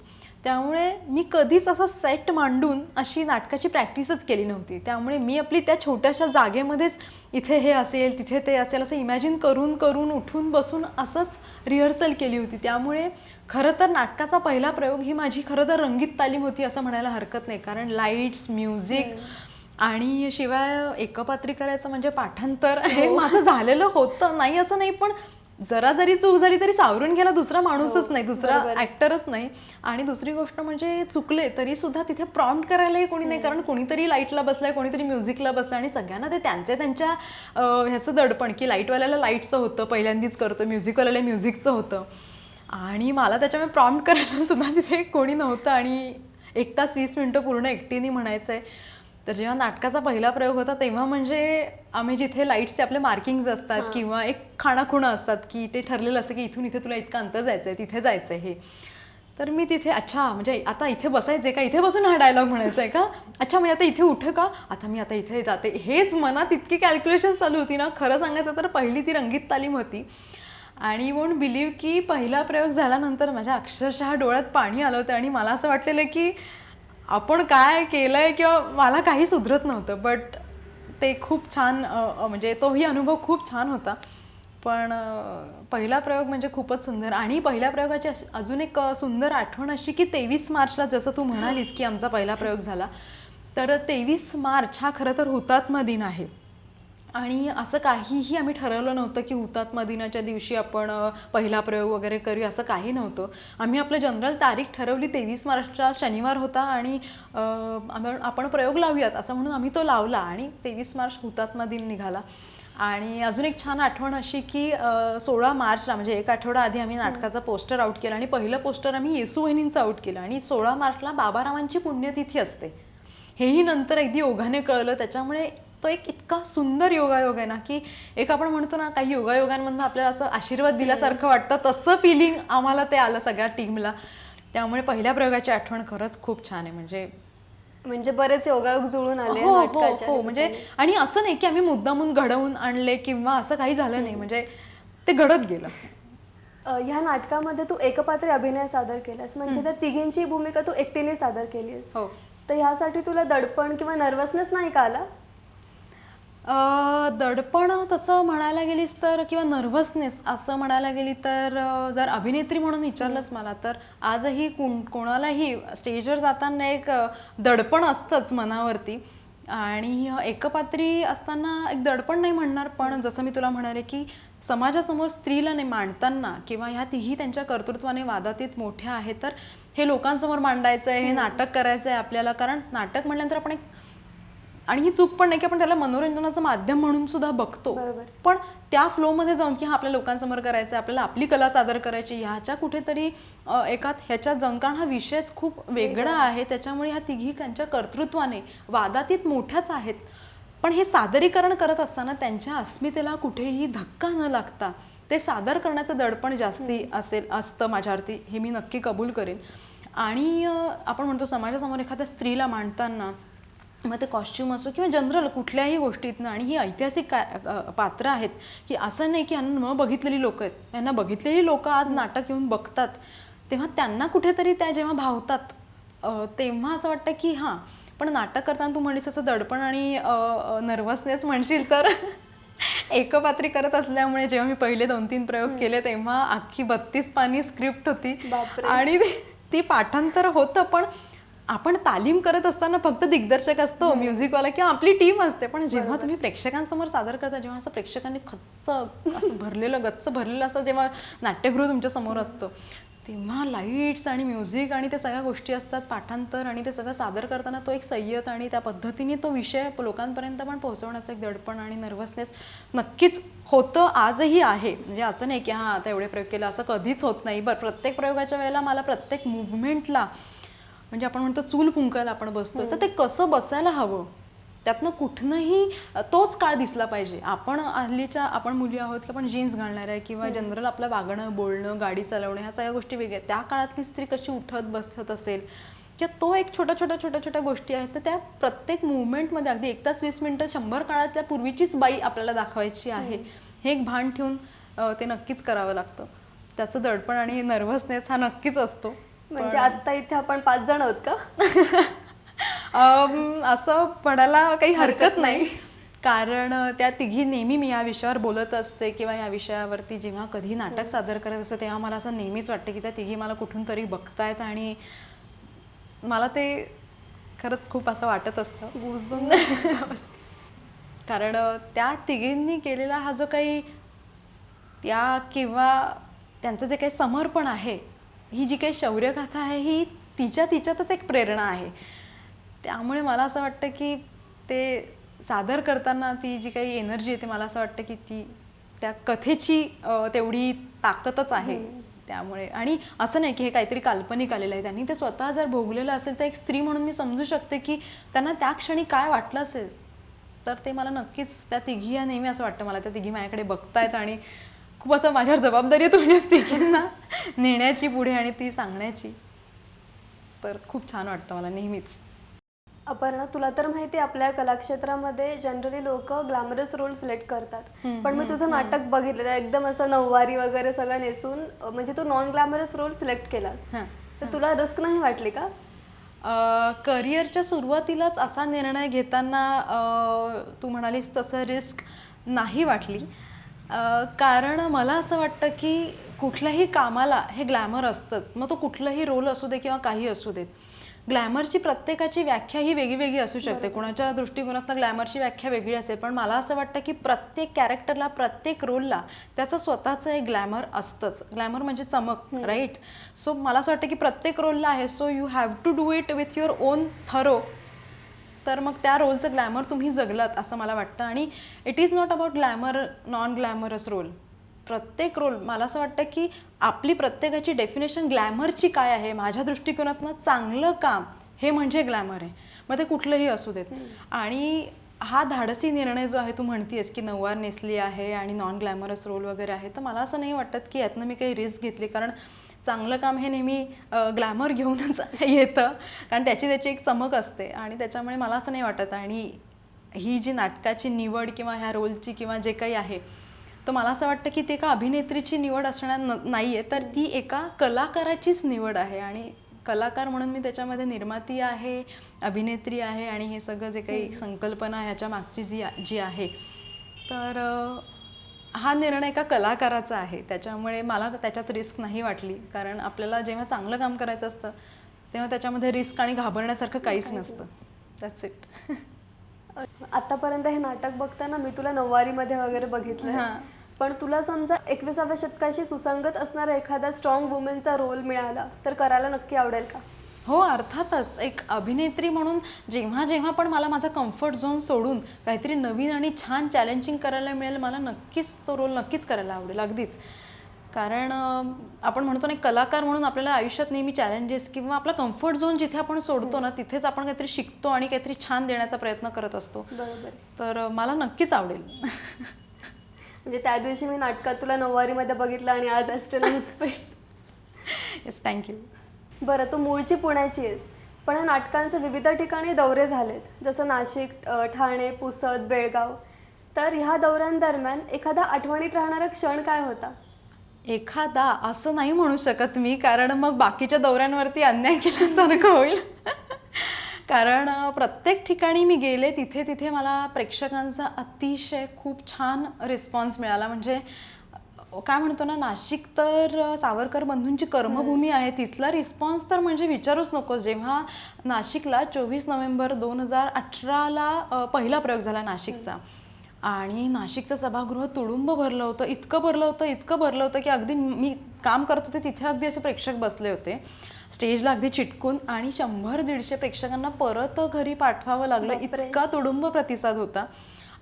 Speaker 2: त्यामुळे मी कधीच असं सेट मांडून अशी नाटकाची प्रॅक्टिसच केली नव्हती. त्यामुळे मी आपली त्या छोट्याशा जागेमध्येच इथे हे असेल तिथे ते असेल असं इमॅजिन करून करून उठून बसून असंच रिहर्सल केली होती. त्यामुळे खरं तर नाटकाचा पहिला प्रयोग ही माझी खरं तर रंगीत तालीम होती असं म्हणायला हरकत नाही. कारण लाईट्स, म्युझिक आणि शिवाय एकपात्री करायचं म्हणजे पाठांतर हे माझं झालेलं होतं, नाही असं नाही, पण जरा जरी चूक झाली तरी सावरून घ्यायला दुसरा माणूसच नाही, दुसरा ऍक्टरच नाही. आणि दुसरी गोष्ट म्हणजे चुकले तरी सुद्धा तिथे प्रॉम्प्ट करायलाही कोणी नाही, कारण कोणीतरी लाईटला बसलाय, कोणीतरी म्युझिकला बसलाय आणि सगळ्यांना ते त्यांच्या ह्याचं दडपण की लाईटवाल्याला लाईटचं होतं, पहिल्यांदाच करतं, म्युझिकवाल्याला म्युझिकचं होतं आणि मला त्याच्यामुळे प्रॉम्प्ट करायला सुद्धा तिथे कोणी नव्हतं आणि 1 तास 20 मिनिटं पूर्ण एकटीने म्हणायचं आहे. तर जेव्हा नाटकाचा पहिला प्रयोग होता तेव्हा म्हणजे आम्ही जिथे लाईट्सचे आपले मार्किंग्स असतात किंवा एक खाणाखुणं असतात की ते ठरलेलं असतं की इथून इथे तुला इतकं अंतर जायचं आहे, तिथे जायचं आहे हे, तर मी तिथे अच्छा म्हणजे आता इथे बसायचं आहे का, इथे बसून हा डायलॉग म्हणायचा आहे का, अच्छा म्हणजे आता इथे उठे का, आता मी आता इथे जाते, हेच मनात इतकी कॅल्क्युलेशन चालू होती ना. खरं सांगायचं तर पहिली ती रंगीत तालीम होती. आणि वोंट बिलीव्ह की पहिला प्रयोग झाल्यानंतर माझ्या अक्षरशः डोळ्यात पाणी आलं होतं आणि मला असं वाटलेलं की आपण काय केलंय किंवा मला काही सुधरत नव्हतं. बट ते खूप छान म्हणजे तोही अनुभव खूप छान होता. पण पहिला प्रयोग म्हणजे खूपच सुंदर. आणि पहिल्या प्रयोगाची अजून एक सुंदर आठवण अशी की 23 मार्चला जसं तू म्हणालीस की आमचा पहिला प्रयोग झाला, तर 23 मार्च हा खरं तर हुतात्मा दिन आहे. आणि असं काहीही आम्ही ठरवलं नव्हतं की हुतात्मा दिनाच्या दिवशी आपण पहिला प्रयोग वगैरे करूया, असं काही नव्हतं. आम्ही आपलं जनरल तारीख ठरवली, 23 मार्चचा शनिवार होता आणि आपण प्रयोग लावूयात असं म्हणून आम्ही तो लावला आणि 23 मार्च हुतात्मा दिन निघाला. आणि अजून एक छान आठवण अशी की 16 मार्चला म्हणजे 1 आठवडा आधी आम्ही नाटकाचा पोस्टर आउट केला आणि पहिलं पोस्टर आम्ही येसू वहिनींचं आउट केलं. आणि 16 मार्चला बाबारावांची पुण्यतिथी असते, हेही नंतर अगदी ओघाने कळलं. त्याच्यामुळे तो एक इतका सुंदर योगायोग आहे ना की एक आपण म्हणतो ना काही योगायोगांमधून आपल्याला असं आशीर्वाद दिल्यासारखं वाटतं, तसं फिलिंग आम्हाला ते आलं सगळ्या टीमला. त्यामुळे पहिल्या प्रयोगाची आठवण खरंच खूप छान आहे. म्हणजे
Speaker 1: बरेच योगायोग जुळून आले
Speaker 2: हो हो
Speaker 1: नाटकाच्या
Speaker 2: हो म्हणजे आणि असं नाही की आम्ही मुद्दामून घडवून आणले किंवा असं काही झालं नाही, म्हणजे ते घडत गेलं.
Speaker 1: ह्या नाटकामध्ये तू एकपात्री अभिनय सादर केलास, म्हणजे त्या तिघींची भूमिका तू एकटीने सादर केलीस.
Speaker 2: हो.
Speaker 1: तर ह्यासाठी तुला दडपण किंवा नर्वसनेस नाही का आला?
Speaker 2: दडपण तसं म्हणायला गेलीस तर किंवा नर्व्हसनेस असं म्हणायला गेली तर जर अभिनेत्री म्हणून विचारलंस मला तर आजही कोणालाही स्टेजवर जाताना एक दडपण असतंच मनावरती. आणि एकपात्री असताना एक दडपण नाही म्हणणार, पण जसं मी तुला म्हणाले की समाजासमोर स्त्रीला नाही मांडताना किंवा ह्या तिघी त्यांच्या कर्तृत्वाने वादातीत मोठ्या आहेत, तर हे लोकांसमोर मांडायचं आहे, हे नाटक करायचं आहे आपल्याला. कारण नाटक म्हटल्यानंतर आपण एक, आणि ही चूक पण नाही की आपण त्याला मनोरंजनाचं माध्यम म्हणून सुद्धा बघतो, पण त्या फ्लोमध्ये जाऊन की हा आपल्या लोकांसमोर करायचं आहे, आपल्याला आपली कला सादर करायची, ह्याच्या कुठेतरी ह्याच्यात जाऊन, कारण हा विषयच खूप वेगळा आहे. त्याच्यामुळे ह्या तिघी त्यांच्या कर्तृत्वाने वादातीत मोठ्याच आहेत, पण हे सादरीकरण करत असताना त्यांच्या अस्मितेला कुठेही धक्का न लागता ते सादर करण्याचं दडपण जास्ती असतं माझ्यावरती, हे मी नक्की कबूल करेन. आणि आपण म्हणतो समाजासमोर एखाद्या स्त्रीला मांडताना मग ते कॉस्ट्युम असो किंवा जनरल कुठल्याही गोष्टीतनं, आणि ही ऐतिहासिक पात्र आहेत की असं नाही की यांना न बघितलेली लोक आहेत, यांना बघितलेली लोक आज नाटक येऊन बघतात, तेव्हा त्यांना कुठेतरी त्या जेव्हा भावतात तेव्हा असं वाटतं की हां. पण नाटक करताना तू म्हणलीस असं दडपण आणि नर्वसनेस म्हणशील तर एकपात्री करत असल्यामुळे जेव्हा मी पहिले 2-3 प्रयोग केले तेव्हा अख्खी 32 पानी स्क्रिप्ट होती आणि ती पाठांतर होतं. पण आपण तालीम करत असताना फक्त दिग्दर्शक असतो, म्युझिकवाला किंवा आपली टीम असते, पण जेव्हा तुम्ही प्रेक्षकांसमोर सादर करता, जेव्हा असं प्रेक्षकांनी असं भरलेलं गच्च भरलेलं असं जेव्हा नाट्यगृह तुमच्या समोर असतं, तेव्हा लाईट्स आणि म्युझिक आणि त्या सगळ्या गोष्टी असतात, पाठांतर, आणि ते सगळं सादर करताना तो एक संयत आणि त्या पद्धतीने तो विषय लोकांपर्यंत पण पोहोचवण्याचं एक दडपण आणि नर्वसनेस नक्कीच होतं, आजही आहे. म्हणजे असं नाही की हां आता एवढे प्रयोग केलं, असं कधीच होत नाही. बरं, प्रत्येक प्रयोगाच्या वेळेला मला प्रत्येक मुव्हमेंटला, म्हणजे आपण म्हणतो चूल फुंकायला आपण बसतो, तर ते कसं बसायला हवं, त्यातनं कुठनंही तोच काळ दिसला पाहिजे. आपण मुली आहोत की आपण जीन्स घालणार आहे किंवा जनरल आपलं वागणं, बोलणं, गाडी चालवणं, ह्या सगळ्या गोष्टी वेगळ्या. त्या काळातली स्त्री कशी उठत बसत असेल किंवा तो एक छोट्या गोष्टी आहेत, तर त्या प्रत्येक मुवमेंटमध्ये अगदी 1 तास 20 मिनिटं 100 काळातल्या पूर्वीचीच बाई आपल्याला दाखवायची आहे, हे एक भान ठेवून ते नक्कीच करावं लागतं. त्याचं दडपण आणि नर्व्हसनेस हा नक्कीच असतो.
Speaker 1: म्हणजे आत्ता इथे आपण 5 जण आहोत का?
Speaker 2: असं म्हणायला काही हरकत नाही, कारण त्या तिघी नेहमी मी या विषयावर बोलत असते किंवा या विषयावरती जेव्हा कधी नाटक सादर करत असते तेव्हा मला असं नेहमीच वाटतं की त्या तिघी मला कुठून तरी बघतायत आणि मला ते खरंच खूप असं वाटत असतं.
Speaker 1: Goosebumps.
Speaker 2: कारण त्या तिघींनी केलेला हा जो काही त्या किंवा त्यांचं जे काही समर्पण आहे, ही जी काही शौर्यगाथा आहे, ही तिच्यातच एक प्रेरणा आहे. त्यामुळे मला असं वाटतं की ते सादर करताना ती जी काही एनर्जी येते, मला असं वाटतं की ती त्या कथेची तेवढी ताकदच आहे. त्यामुळे आणि असं नाही की हे काहीतरी काल्पनिक आलेलं आहे, त्यांनी ते स्वतः जर भोगलेलं असेल तर एक स्त्री म्हणून मी समजू शकते की त्यांना त्या क्षणी काय वाटलं असेल. तर ते मला नक्कीच त्या तिघी या नेहमी असं वाटतं मला त्या तिघी माझ्याकडे बघतायत आणि खूप असं माझ्यावर जबाबदारी आहे तुमच्या तिघींना नेण्याची पुढे आणि ती सांगण्याची. तर खूप छान वाटतं मला नेहमीच.
Speaker 1: अपर्णा, तुला तर माहिती आहे आपल्या कलाक्षेत्रामध्ये जनरली लोक ग्लॅमरस रोल सिलेक्ट करतात, पण मी तुझं नाटक बघितलं एकदम असं नऊवारी वगैरे सगळं नेसून, म्हणजे तू नॉन ग्लॅमरस रोल सिलेक्ट केलास, तर तुला रिस्क नाही वाटली का?
Speaker 2: करिअरच्या सुरुवातीलाच असा निर्णय घेताना तू म्हणालीस तसं रिस्क नाही वाटली. कारण मला असं वाटतं की कुठल्याही कामाला हे ग्लॅमर असतंच, मग तो कुठलाही रोल असू दे किंवा काही असू देत. ग्लॅमरची प्रत्येकाची व्याख्या ही वेगळी असू शकते. कोणाच्या दृष्टिकोनातनं ग्लॅमरची व्याख्या वेगळी असेल, पण मला असं वाटतं की प्रत्येक कॅरेक्टरला, प्रत्येक रोलला त्याचं स्वतःचं एक ग्लॅमर असतंच. ग्लॅमर म्हणजे चमक, राईट? सो मला असं वाटतं की प्रत्येक रोलला आहे. So you have to do it with your own thorough. तर मग त्या रोलचं ग्लॅमर तुम्ही जगलात असं मला वाटतं. आणि it is not about glamour, non glamorous role. प्रत्येक रोल मला असं वाटतं की आपली प्रत्येकाची डेफिनेशन ग्लॅमरची काय आहे, माझ्या दृष्टिकोनातनं चांगलं काम हे म्हणजे ग्लॅमर आहे. मग ते कुठलंही असू देत. आणि हा धाडसी निर्णय जो आहे, तू म्हणतीयस की नऊवार नेसली आहे आणि नॉन ग्लॅमरस रोल वगैरे आहे, तर मला असं नाही वाटत की यातनं मी काही रिस्क घेतली. कारण चांगलं काम हे नेहमी ग्लॅमर घेऊनच येतं, कारण त्याची एक चमक असते आणि त्याच्यामुळे मला असं नाही वाटत. आणि ही जी नाटकाची निवड किंवा ह्या रोलची किंवा जे काही आहे, तर मला असं वाटतं की ते एका अभिनेत्रीची निवड असणार नाही आहे, तर ती एका कलाकाराचीच निवड आहे. आणि कलाकार म्हणून मी त्याच्यामध्ये निर्माती आहे, अभिनेत्री आहे आणि हे सगळं जे काही संकल्पना ह्याच्या मागची जी आहे, तर हा निर्णय एका कलाकाराचा आहे. त्याच्यामुळे मला त्याच्यात रिस्क नाही वाटली. कारण आपल्याला जेव्हा चांगलं काम करायचं असतं तेव्हा त्याच्यामध्ये रिस्क आणि घाबरण्यासारखं काहीच नसतं. That's it.
Speaker 1: आतापर्यंत हे नाटक बघताना मी तुला नऊवारीमध्ये वगैरे बघितलं, पण तुला समजा 21व्या शतकाशी सुसंगत असणारा एखादा स्ट्रॉंग वुमेनचा रोल मिळाला तर करायला नक्की आवडेल का?
Speaker 2: हो, अर्थातच. एक अभिनेत्री म्हणून जेव्हा जेव्हा पण मला माझा कम्फर्ट झोन सोडून काहीतरी नवीन आणि छान चॅलेंजिंग करायला मिळेल, मला नक्कीच तो रोल नक्कीच करायला आवडेल. अगदीच. कारण आपण म्हणतो ना, कलाकार म्हणून आपल्याला आयुष्यात नेहमी चॅलेंजेस किंवा आपला कम्फर्ट झोन जिथे आपण सोडतो ना, तिथेच आपण काहीतरी शिकतो आणि काहीतरी छान देण्याचा प्रयत्न करत असतो.
Speaker 1: बरोबर.
Speaker 2: तर मला नक्कीच आवडेल.
Speaker 1: म्हणजे त्या दिवशी मी नाटकात तुला नऊवारीमध्ये बघितलं आणि आज
Speaker 2: येस, थँक्यू.
Speaker 1: बरं, तू मूळची पुण्याची आहेस, पण या नाटकांचे विविध ठिकाणी दौरे झालेत, जसं नाशिक, ठाणे, पुसद, बेळगाव. तर ह्या दौऱ्यांदरम्यान एखादा आठवणीत राहणारा क्षण काय होता?
Speaker 2: एखादा असं नाही म्हणू शकत मी, कारण मग बाकीच्या दौऱ्यांवरती अन्याय केल्यासारखं होईल. कारण प्रत्येक ठिकाणी मी गेले तिथे मला प्रेक्षकांचा अतिशय खूप छान रिस्पॉन्स मिळाला. म्हणजे काय म्हणतो ना, नाशिक तर सावरकर बंधूंची कर्मभूमी आहे, तिथला रिस्पॉन्स तर म्हणजे विचारूच नको. जेव्हा नाशिकला 24 नोव्हेंबर 2018ला पहिला प्रयोग झाला नाशिकचा, आणि नाशिकचं सभागृह तुडुंब भरलं होतं. इतकं भरलं होतं की अगदी मी काम करत होते तिथे अगदी असे प्रेक्षक बसले होते स्टेजला अगदी चिटकून, आणि 100-150 प्रेक्षकांना परत घरी पाठवावं लागलं. इतका तुडुंब प्रतिसाद होता.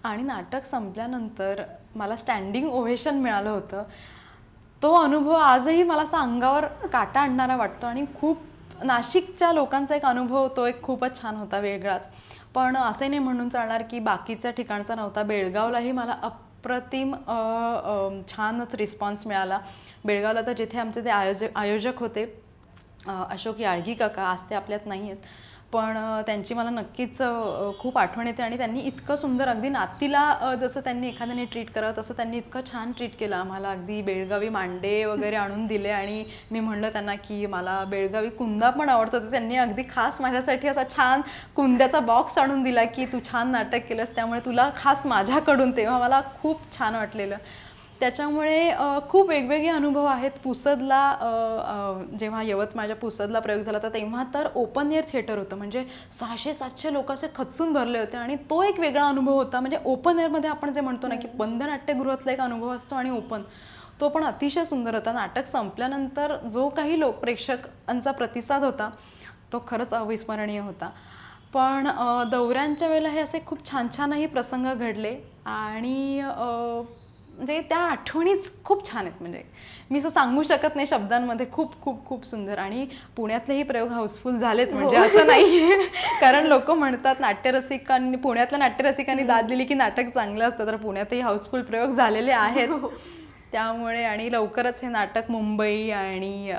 Speaker 2: आणि नाटक संपल्यानंतर मला स्टँडिंग ओव्हेशन मिळालं होतं. तो अनुभव आजही मला असा अंगावर काटा आणणारा वाटतो. आणि खूप नाशिकच्या लोकांचा एक अनुभव तो एक खूपच छान होता, वेगळाच. पण असं नाही म्हणून चालणार की बाकीच्या ठिकाणचा नव्हता. बेळगावलाही मला अप्रतिम छानच रिस्पॉन्स मिळाला. बेळगावला तर जिथे आमचे ते आयोजक होते, अशोक याळगी काका, आज ते आपल्यात नाही आहेत, पण त्यांची मला नक्कीच खूप आठवण येते. आणि त्यांनी इतकं सुंदर, अगदी नातीला जसं त्यांनी एखाद्याने ट्रीट करावं तसं त्यांनी इतकं छान ट्रीट केलं आम्हाला. अगदी बेळगावी मांडे वगैरे आणून दिले आणि मी म्हणलं त्यांना की मला बेळगावी कुंदा पण आवडतो, तर त्यांनी अगदी खास माझ्यासाठी असा छान कुंद्याचा बॉक्स आणून दिला की तू छान नाटक केलंस त्यामुळे तुला खास माझ्याकडून. तेव्हा मला खूप छान वाटलेलं. त्याच्यामुळे खूप वेगवेगळे अनुभव आहेत. पुसदला जेव्हा यवतमाळच्या पुसदला प्रयोग झाला तर तेव्हा तर ओपन एअर थिएटर होतं, म्हणजे 600-700 लोक असे खचून भरले होते आणि तो एक वेगळा अनुभव होता. म्हणजे ओपन एअरमध्ये आपण जे म्हणतो ना की बंद नाट्यगृहातला एक अनुभव असतो आणि ओपन, तो पण अतिशय सुंदर होता. नाटक संपल्यानंतर जो काही प्रेक्षकांचा प्रतिसाद होता तो खरंच अविस्मरणीय होता. पण दौऱ्यांच्या वेळेला हे असे खूप छान छानही प्रसंग घडले आणि म्हणजे त्या आठवणीच खूप छान आहेत. म्हणजे मी असं सांगू शकत नाही शब्दांमध्ये. खूप खूप खूप सुंदर. आणि पुण्यातलेही प्रयोग हाऊसफुल झालेत, म्हणजे असं नाही कारण लोक म्हणतात नाट्यरसिकांनी, पुण्यातल्या नाट्यरसिकांनी दाद दिली की नाटक चांगलं असतं, तर पुण्यातही हाऊसफुल प्रयोग झालेले आहेत. त्यामुळे आणि लवकरच हे नाटक मुंबई आणि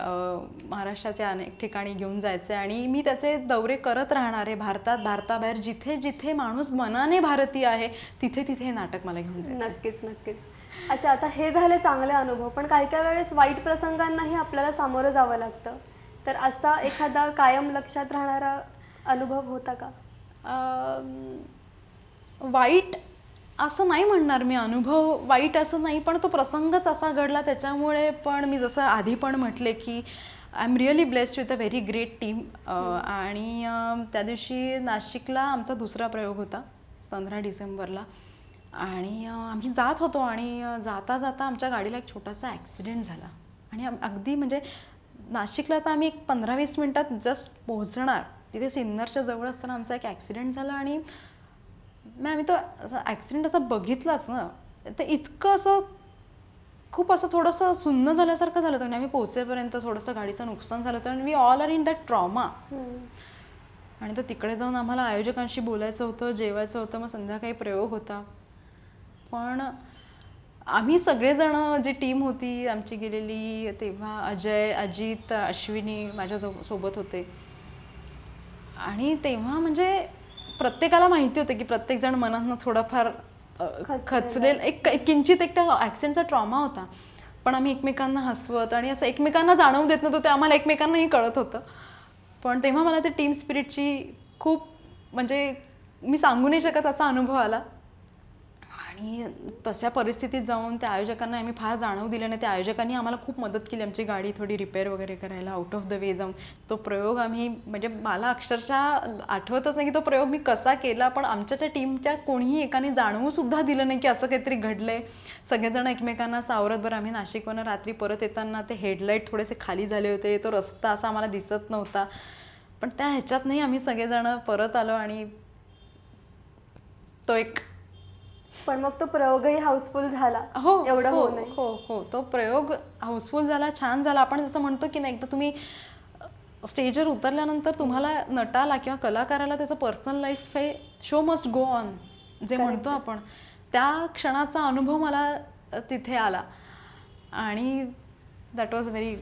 Speaker 2: महाराष्ट्राच्या अनेक ठिकाणी घेऊन जायचं आहे आणि मी त्याचे दौरे करत राहणार आहे. भारताबाहेर जिथे जिथे माणूस मनाने भारतीय आहे तिथे तिथे हे नाटक मला घेऊन जायचं.
Speaker 1: नक्कीच नक्कीच. अच्छा, आता हे झाले चांगले अनुभव, पण काही काही वेळेस वाईट प्रसंगांनाही आपल्याला सामोरं जावं लागतं. तर असा एखादा कायम लक्षात राहणारा अनुभव होता का?
Speaker 2: वाईट असं नाही म्हणणार मी, अनुभव वाईट असं नाही, पण तो प्रसंगच असा घडला त्याच्यामुळे. पण मी जसं आधी पण म्हटले की I am really blessed with a very great team. आणि त्या दिवशी नाशिकला आमचा दुसरा प्रयोग होता 15 डिसेंबरला आणि आम्ही जात होतो आणि जाता जाता आमच्या गाडीला एक छोटासा ॲक्सिडेंट झाला आणि अगदी म्हणजे नाशिकला तर आम्ही एक 15-20 मिनटात जस्ट पोहोचणार, तिथे सिन्नरच्या जवळ असताना आमचा एक ॲक्सिडेंट झाला आणि मग आम्ही तो असं ॲक्सिडेंट असं बघितलाच ना, तर इतकं असं खूप असं थोडंसं सुन्न झाल्यासारखं झालं होतं. आम्ही पोहोचेपर्यंत थोडंसं गाडीचं नुकसान झालं होतं आणि we all are in that trauma. आणि तर तिकडे जाऊन आम्हाला आयोजकांशी बोलायचं होतं, जेवायचं होतं, मग संध्याकाळी प्रयोग होता. पण आम्ही सगळेजण जी टीम होती आमची गेलेली, तेव्हा अजय, अजित, अश्विनी माझ्या सोबत होते आणि तेव्हा म्हणजे प्रत्येकाला माहिती होतं की प्रत्येकजण मनातनं थोडंफार खचलेलं, एक किंचित एक त्या ॲक्सिडेंटचा ट्रॉमा होता. पण आम्ही एकमेकांना हसवत आणि असं एकमेकांना जाणवू देत नव्हतो, ते आम्हाला एकमेकांनाही कळत होतं. पण तेव्हा मला ते टीम स्पिरिटची खूप म्हणजे मी सांगू नाही शकत असा अनुभव आला. आणि तशा परिस्थितीत जाऊन त्या आयोजकांना आम्ही फार जाणवू दिलं नाही. त्या आयोजकांनी आम्हाला खूप मदत केली, आमची गाडी थोडी रिपेअर वगैरे करायला, आउट ऑफ द वे जाऊन तो प्रयोग आम्ही, म्हणजे मला अक्षरशः आठवतच नाही की तो प्रयोग मी कसा केला, पण आमच्या त्या टीमच्या कोणीही एकाने जाणवूसुद्धा दिलं नाही की असं काहीतरी घडलं आहे. सगळेजण एकमेकांना सावरत. बरं, आम्ही नाशिकवरून रात्री परत येताना ते हेडलाईट थोडेसे खाली झाले होते, तो रस्ता असा आम्हाला दिसत नव्हता, पण त्या ह्याच्यात नाही आम्ही सगळेजण परत आलो आणि तो एक.
Speaker 1: पण मग तो प्रयोगही हाऊसफुल झाला.
Speaker 2: हो,
Speaker 1: एवढं
Speaker 2: हो,
Speaker 1: हो नाही.
Speaker 2: हो, हो, तो प्रयोग हाऊसफुल झाला, छान झाला. आपण जसं म्हणतो की नाही, एकदा तुम्ही स्टेजवर उतरल्यानंतर तुम्हाला नटाला किंवा कलाकाराला त्याचं पर्सनल लाईफ हे शो मस्ट गो ऑन जे म्हणतो आपण, त्या क्षणाचा अनुभव मला तिथे आला आणि that was very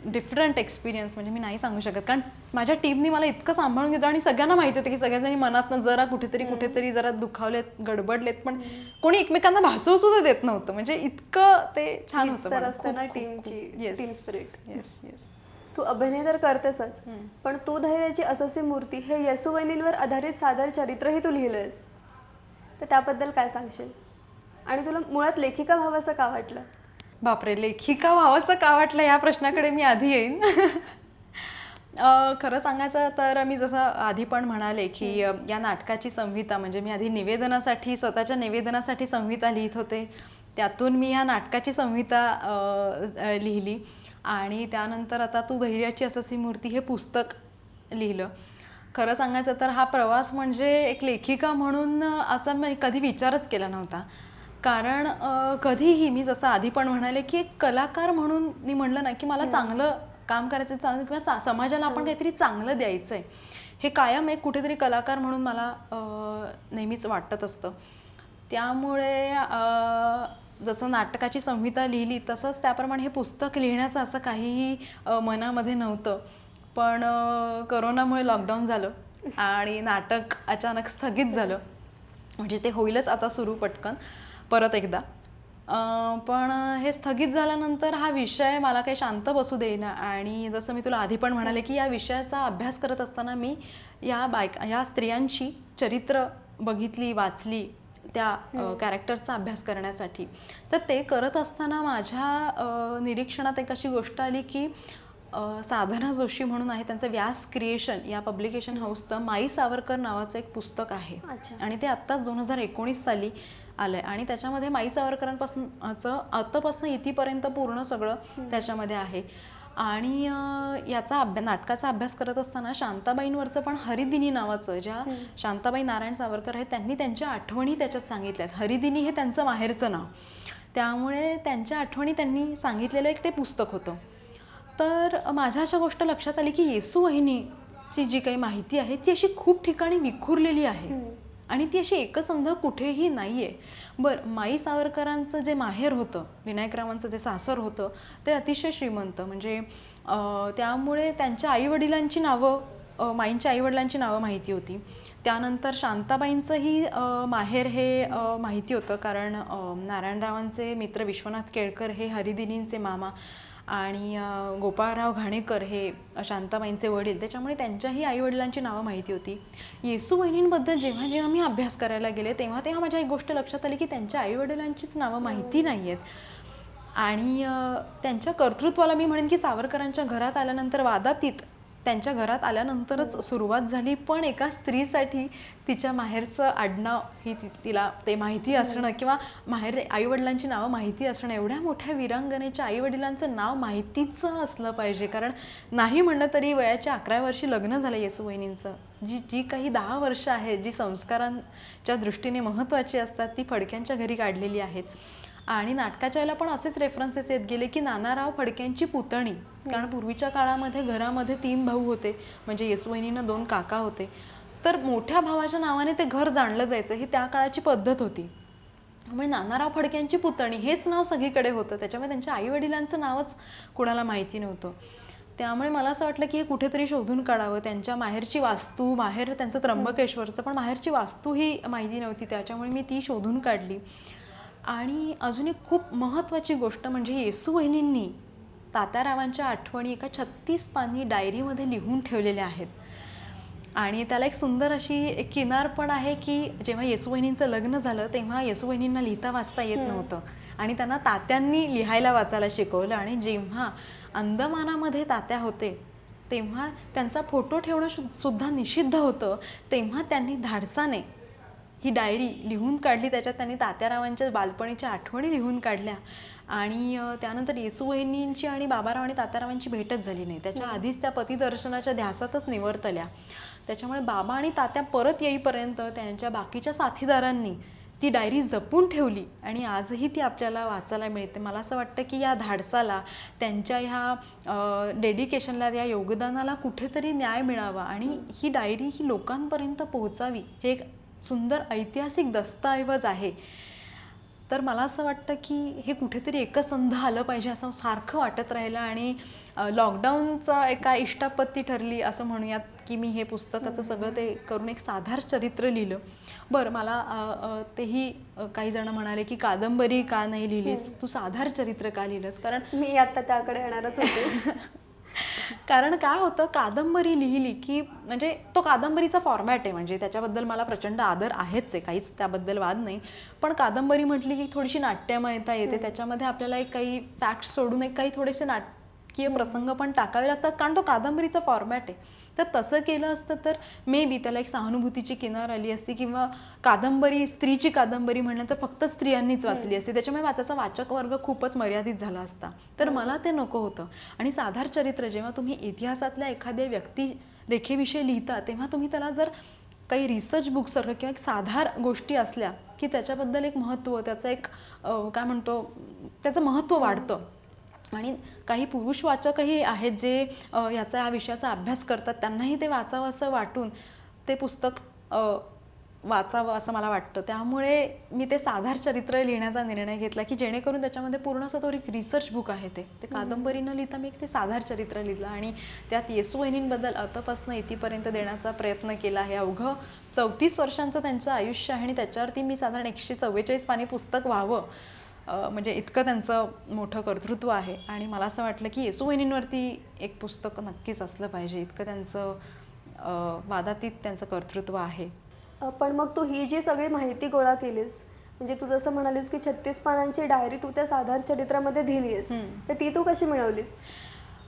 Speaker 2: different experience. म्हणजे मी नाही सांगू शकत, कारण माझ्या टीमनी मला इतकं सांभाळून घेतलं आणि सगळ्यांना माहिती होतं की सगळ्यांनी मनातनं जरा कुठेतरी जरा दुखावलेत, गडबडलेत, पण कोणी एकमेकांना भासवू सुद्धा देत नव्हतं. म्हणजे इतकं ते छान होतं.
Speaker 1: Team spirit.
Speaker 2: Yes yes.
Speaker 1: तू अभिनय तर करतेसच, पण तू धैर्याची अससी मूर्ती हे येसुवहिनींवर आधारित सादर चरित्रही तू लिहिलंयस, तर त्याबद्दल काय सांगशील? आणि तुला मुळात लेखिका व्हावंसं का वाटलं?
Speaker 2: बापरे, लेखिका व्हावंसं का वाटलं या प्रश्नाकडे मी आधी येईन. खरं सांगायचं तर मी जसं आधी पण म्हणाले की या नाटकाची संहिता, म्हणजे मी आधी निवेदनासाठी, स्वतःच्या निवेदनासाठी संहिता लिहित होते, त्यातून मी या नाटकाची संहिता लिहिली आणि त्यानंतर आता तू धैर्याची अससी मूर्ती हे पुस्तक लिहिलं. खरं सांगायचं तर हा प्रवास म्हणजे एक लेखिका म्हणून असा मी कधी विचारच केला नव्हता. कारण कधीही मी जसं आधी पण म्हणाले की एक कलाकार म्हणून मी म्हणलं ना की मला चांगलं काम करायचं, चांगलं किंवा समाजाला आपण काहीतरी चांगलं द्यायचं आहे, हे कायम एक कुठेतरी कलाकार म्हणून मला नेहमीच वाटत असतं. त्यामुळे जसं नाटकाची संहिता लिहिली तसंच त्याप्रमाणे हे पुस्तक लिहिण्याचं असं काहीही मनामध्ये नव्हतं. पण करोनामुळे लॉकडाऊन झालं आणि नाटक अचानक स्थगित झालं. म्हणजे ते होईलच आता सुरू पटकन परत एकदा. पण हे स्थगित झाल्यानंतर हा विषय मला काही शांत बसू देईना. आणि जसं मी तुला आधी पण म्हणाले की या विषयाचा अभ्यास करत असताना मी या स्त्रियांची चरित्र बघितली, वाचली, त्या कॅरेक्टरचा अभ्यास करण्यासाठी. तर ते करत असताना माझ्या निरीक्षणात एक अशी गोष्ट आली की साधना जोशी म्हणून आहे, त्यांचं व्यास क्रिएशन या पब्लिकेशन हाऊसचं माई सावरकर नावाचं एक पुस्तक आहे. आणि ते आत्ताच 2019 साली आलं आहे. आणि त्याच्यामध्ये माई सावरकरांपासूनचं आतापासून इथेपर्यंत पूर्ण सगळं त्याच्यामध्ये आहे. आणि नाटकाचा अभ्यास करत असताना शांताबाईंवरचं पण हरिदिनी नावाचं, ज्या शांताबाई नारायण सावरकर आहेत त्यांनी त्यांच्या आठवणी त्याच्यात सांगितल्यात. हरिदिनी हे त्यांचं माहेरचं नाव, त्यामुळे त्यांच्या आठवणी त्यांनी सांगितलेलं एक ते पुस्तक होतं. तर माझ्या अशा गोष्ट लक्षात आली की येसू वहिनीची जी काही माहिती आहे ती अशी खूप ठिकाणी विखुरलेली आहे आणि ती अशी एकसंध कुठेही नाही आहे. बरं, माई सावरकरांचं जे माहेर होतं, विनायकरावांचं जे सासर होतं, ते अतिशय श्रीमंत. म्हणजे त्यामुळे त्यांच्या आईवडिलांची नावं, माईंच्या आईवडिलांची नावं माहिती होती. त्यानंतर शांताबाईंचंही माहेर हे माहिती होतं, कारण नारायणरावांचे मित्र विश्वनाथ केळकर हे हरिदिनींचे मामा आणि गोपाळराव घाणेकर हे शांताबाईंचे वडील, त्याच्यामुळे त्यांच्याही आईवडिलांची नावं माहिती होती. येसू वहिनींबद्दल जेव्हा जेव्हा मी अभ्यास करायला गेले तेव्हा तेव्हा माझ्या एक गोष्ट लक्षात आली की त्यांच्या आईवडिलांचीच नावं माहिती नाही आहेत. आणि त्यांच्या कर्तृत्वाला मी म्हणेन की सावरकरांच्या घरात आल्यानंतर वादातीत त्यांच्या घरात आल्यानंतरच सुरुवात झाली. पण एका स्त्रीसाठी तिच्या माहेरचं आडनाव ही तिला ते माहिती असणं किंवा माहेर आईवडिलांची नावं माहिती असणं, एवढ्या मोठ्या वीरांगनेच्या आईवडिलांचं नाव माहितीच असलं पाहिजे. कारण नाही म्हणलं तरी वयाच्या 11व्या वर्षी लग्न झालं येसू वहिनींचं. जी काही 10 वर्ष आहेत, जी संस्कारांच्या दृष्टीने महत्त्वाची असतात, ती फडक्यांच्या घरी काढलेली आहेत. आणि नाटकाच्या वेळेला पण असेच रेफरन्सेस येत गेले की नानाराव फडक्यांची पुतणी, कारण पूर्वीच्या काळामध्ये घरामध्ये 3 भाऊ होते, म्हणजे येसू वहिनींना 2 काका होते. तर मोठ्या भावाच्या नावाने ते घर जाणलं जायचं, ही त्या काळाची पद्धत होती. त्यामुळे नानाराव फडक्यांची पुतणी हेच नाव सगळीकडे होतं, त्याच्यामुळे त्यांच्या आईवडिलांचं नावच कुणाला माहिती नव्हतं. त्यामुळे मला असं वाटलं की हे कुठेतरी शोधून काढावं. त्यांच्या माहेरची वास्तू, माहेर त्यांचं त्र्यंबकेश्वरचं, पण माहेरची वास्तू ही माहिती नव्हती, त्याच्यामुळे मी ती शोधून काढली. आणि अजून एक खूप महत्त्वाची गोष्ट म्हणजे येसू वहिनींनी तात्यारावांच्या आठवणी एका 36 पानी डायरीमध्ये लिहून ठेवलेल्या आहेत. आणि त्याला एक सुंदर अशी एक किनार पण आहे की जेव्हा येसू वहिनींचं लग्न झालं तेव्हा येसू वहिनींना लिहिता वाचता येत नव्हतं आणि त्यांना तात्यांनी लिहायला वाचायला शिकवलं. आणि जेव्हा अंदमानामध्ये तात्या होते तेव्हा त्यांचा फोटो ठेवणं सुद्धा निषिद्ध होतं, तेव्हा त्यांनी धाडसाने ही डायरी लिहून काढली. त्याच्यात त्यांनी तात्यारावांच्या बालपणीच्या आठवणी लिहून काढल्या. आणि त्यानंतर येसू वहिनींची आणि बाबाराव आणि तात्यारावांची भेटच झाली नाही. त्याच्या आधीच त्या पतिदर्शनाच्या ध्यासातच निवर्तल्या. त्याच्यामुळे बाबा आणि तात्या परत येईपर्यंत त्यांच्या बाकीच्या साथीदारांनी ती डायरी जपून ठेवली आणि आजही ती आपल्याला वाचायला मिळते. मला असं वाटतं की या धाडसाला, त्यांच्या ह्या डेडिकेशनला, या योगदानाला कुठेतरी न्याय मिळावा आणि ही डायरी ही लोकांपर्यंत पोहोचावी. हे एक सुंदर ऐतिहासिक दस्तऐवज आहे. तर मला असं वाटतं की हे कुठेतरी एकसंध आलं पाहिजे असं सारखं वाटत राहिलं. आणि लॉकडाऊनचा एका इष्टापत्ती ठरली असं म्हणूयात की मी हे पुस्तकाचं सगळं ते करून एक साधार चरित्र लिहिलं. बरं, मला तेही काही जण म्हणाले की कादंबरी का नाही लिहिलीस, तू साधार चरित्र का लिहिलंस? कारण
Speaker 1: मी आता त्याकडे येणारच होते.
Speaker 2: कारण काय होतं, कादंबरी लिहिली की म्हणजे तो कादंबरीचा फॉर्मॅट आहे, म्हणजे त्याच्याबद्दल मला प्रचंड आदर आहेच आहे, काहीच त्याबद्दल वाद नाही. पण कादंबरी म्हटली की थोडीशी नाट्यमयता येते, त्याच्यामध्ये आपल्याला एक काही फॅक्ट्स सोडून एक काही थोडेसे नाटकीय प्रसंग पण टाकावे लागतात, कारण तो कादंबरीचा फॉर्मॅट आहे. तर तसं केलं असतं तर मे बी त्याला एक सहानुभूतीची किनार आली असती, किंवा कादंबरी, स्त्रीची कादंबरी म्हणलं तर फक्त स्त्रियांनीच वाचली असती, त्याच्यामुळे त्याचा वाचक वर्ग खूपच मर्यादित झाला असता. तर मला ते नको होतं. आणि साधार चरित्र, जेव्हा तुम्ही इतिहासातल्या एखाद्या व्यक्तिरेखेविषयी लिहिता तेव्हा तुम्ही त्याला जर काही रिसर्च बुकसारखं किंवा एक साधार गोष्टी असल्या की त्याच्याबद्दल एक महत्त्व, त्याचं एक काय म्हणतो, त्याचं महत्त्व वाढतं. आणि काही पुरुष वाचकही आहेत जे ह्या विषयाचा अभ्यास करतात, त्यांनाही ते वाचावं असं वाटून ते पुस्तक वाचावं असं मला वाटतं. त्यामुळे मी ते साधार चरित्र लिहिण्याचा निर्णय घेतला की जेणेकरून त्याच्यामध्ये पूर्ण असं तो एक रिसर्च बुक आहे. ते कादंबरी न लिहिता मी एक ते साधार चरित्र लिहिलं आणि त्यात येसू वहिनींबद्दल अतपासनं इथपर्यंत देण्याचा प्रयत्न केला आहे. अवघं 34 वर्षांचं त्यांचं आयुष्य आहे आणि त्याच्यावरती मी साधारण 144 पानी पुस्तक व्हावं म्हणजे इतकं त्यांचं मोठं कर्तृत्व आहे. आणि मला असं वाटलं की येसू वहिनींवरती एक पुस्तक नक्कीच असलं पाहिजे, इतकं त्यांचं वादातीत त्यांचं कर्तृत्व आहे.
Speaker 1: पण मग तू ही जी सगळी माहिती गोळा केलीस, म्हणजे तू जसं म्हणालीस की 36 पानांची डायरी तू त्या साधार चरित्रामध्ये दिलीस, तर ती तू कशी मिळवलीस?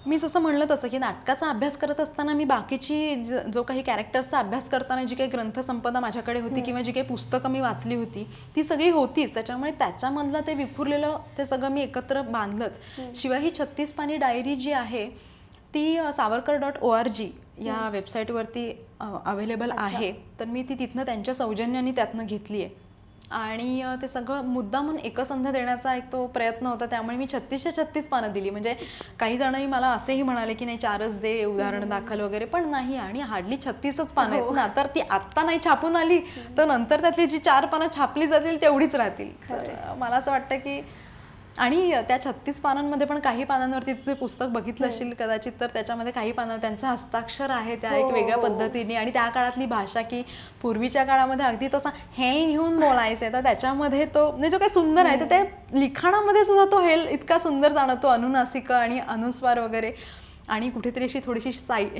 Speaker 2: मी जसं म्हणलं तसं की नाटकाचा अभ्यास करत असताना मी बाकीची जो काही कॅरेक्टर्सचा अभ्यास करताना जी काही ग्रंथसंपदा माझ्याकडे होती किंवा जी काही पुस्तकं मी वाचली होती ती सगळी होतीच. त्याच्यामुळे त्याच्यामधलं ते विखुरलेलं ते सगळं मी एकत्र बांधलंच. शिवाय ही 36 पानी डायरी जी आहे ती savarkar.org या वेबसाईटवरती अवेलेबल आहे. तर मी ती तिथनं त्यांच्या सौजन्याने त्यातनं घेतली आहे आणि ते सगळं मुद्दामून एकसंध देण्याचा एक तो प्रयत्न होता. त्यामुळे मी 36 पानं दिली. म्हणजे काही जणही मला असेही म्हणाले की नाही 4च दे उदाहरण दाखल वगैरे, पण नाही. आणि हार्डली 36च पानं आहेत ना, तर ती आत्ता नाही छापून आली तर नंतर त्यातली जी 4 पानं छापली जातील तेवढीच राहतील. तर मला असं वाटतं की आणि त्या 36 पानांमध्ये पण काही पानांवरती तुझे पुस्तक बघितलं असेल कदाचित, तर त्याच्यामध्ये काही पानांवर त्यांचं हस्ताक्षर आहे त्या एक वेगळ्या पद्धतीने आणि त्या काळातली भाषा की पूर्वीच्या काळामध्ये अगदी तसा हेल घेऊन बोलायचं, तर त्याच्यामध्ये तो म्हणजे जो काही सुंदर आहे तर ते लिखाणामध्ये सुद्धा तो हेल इतका सुंदर जाणवतो, अनुनासिक आणि अनुस्वार वगैरे. आणि कुठेतरी अशी थोडीशी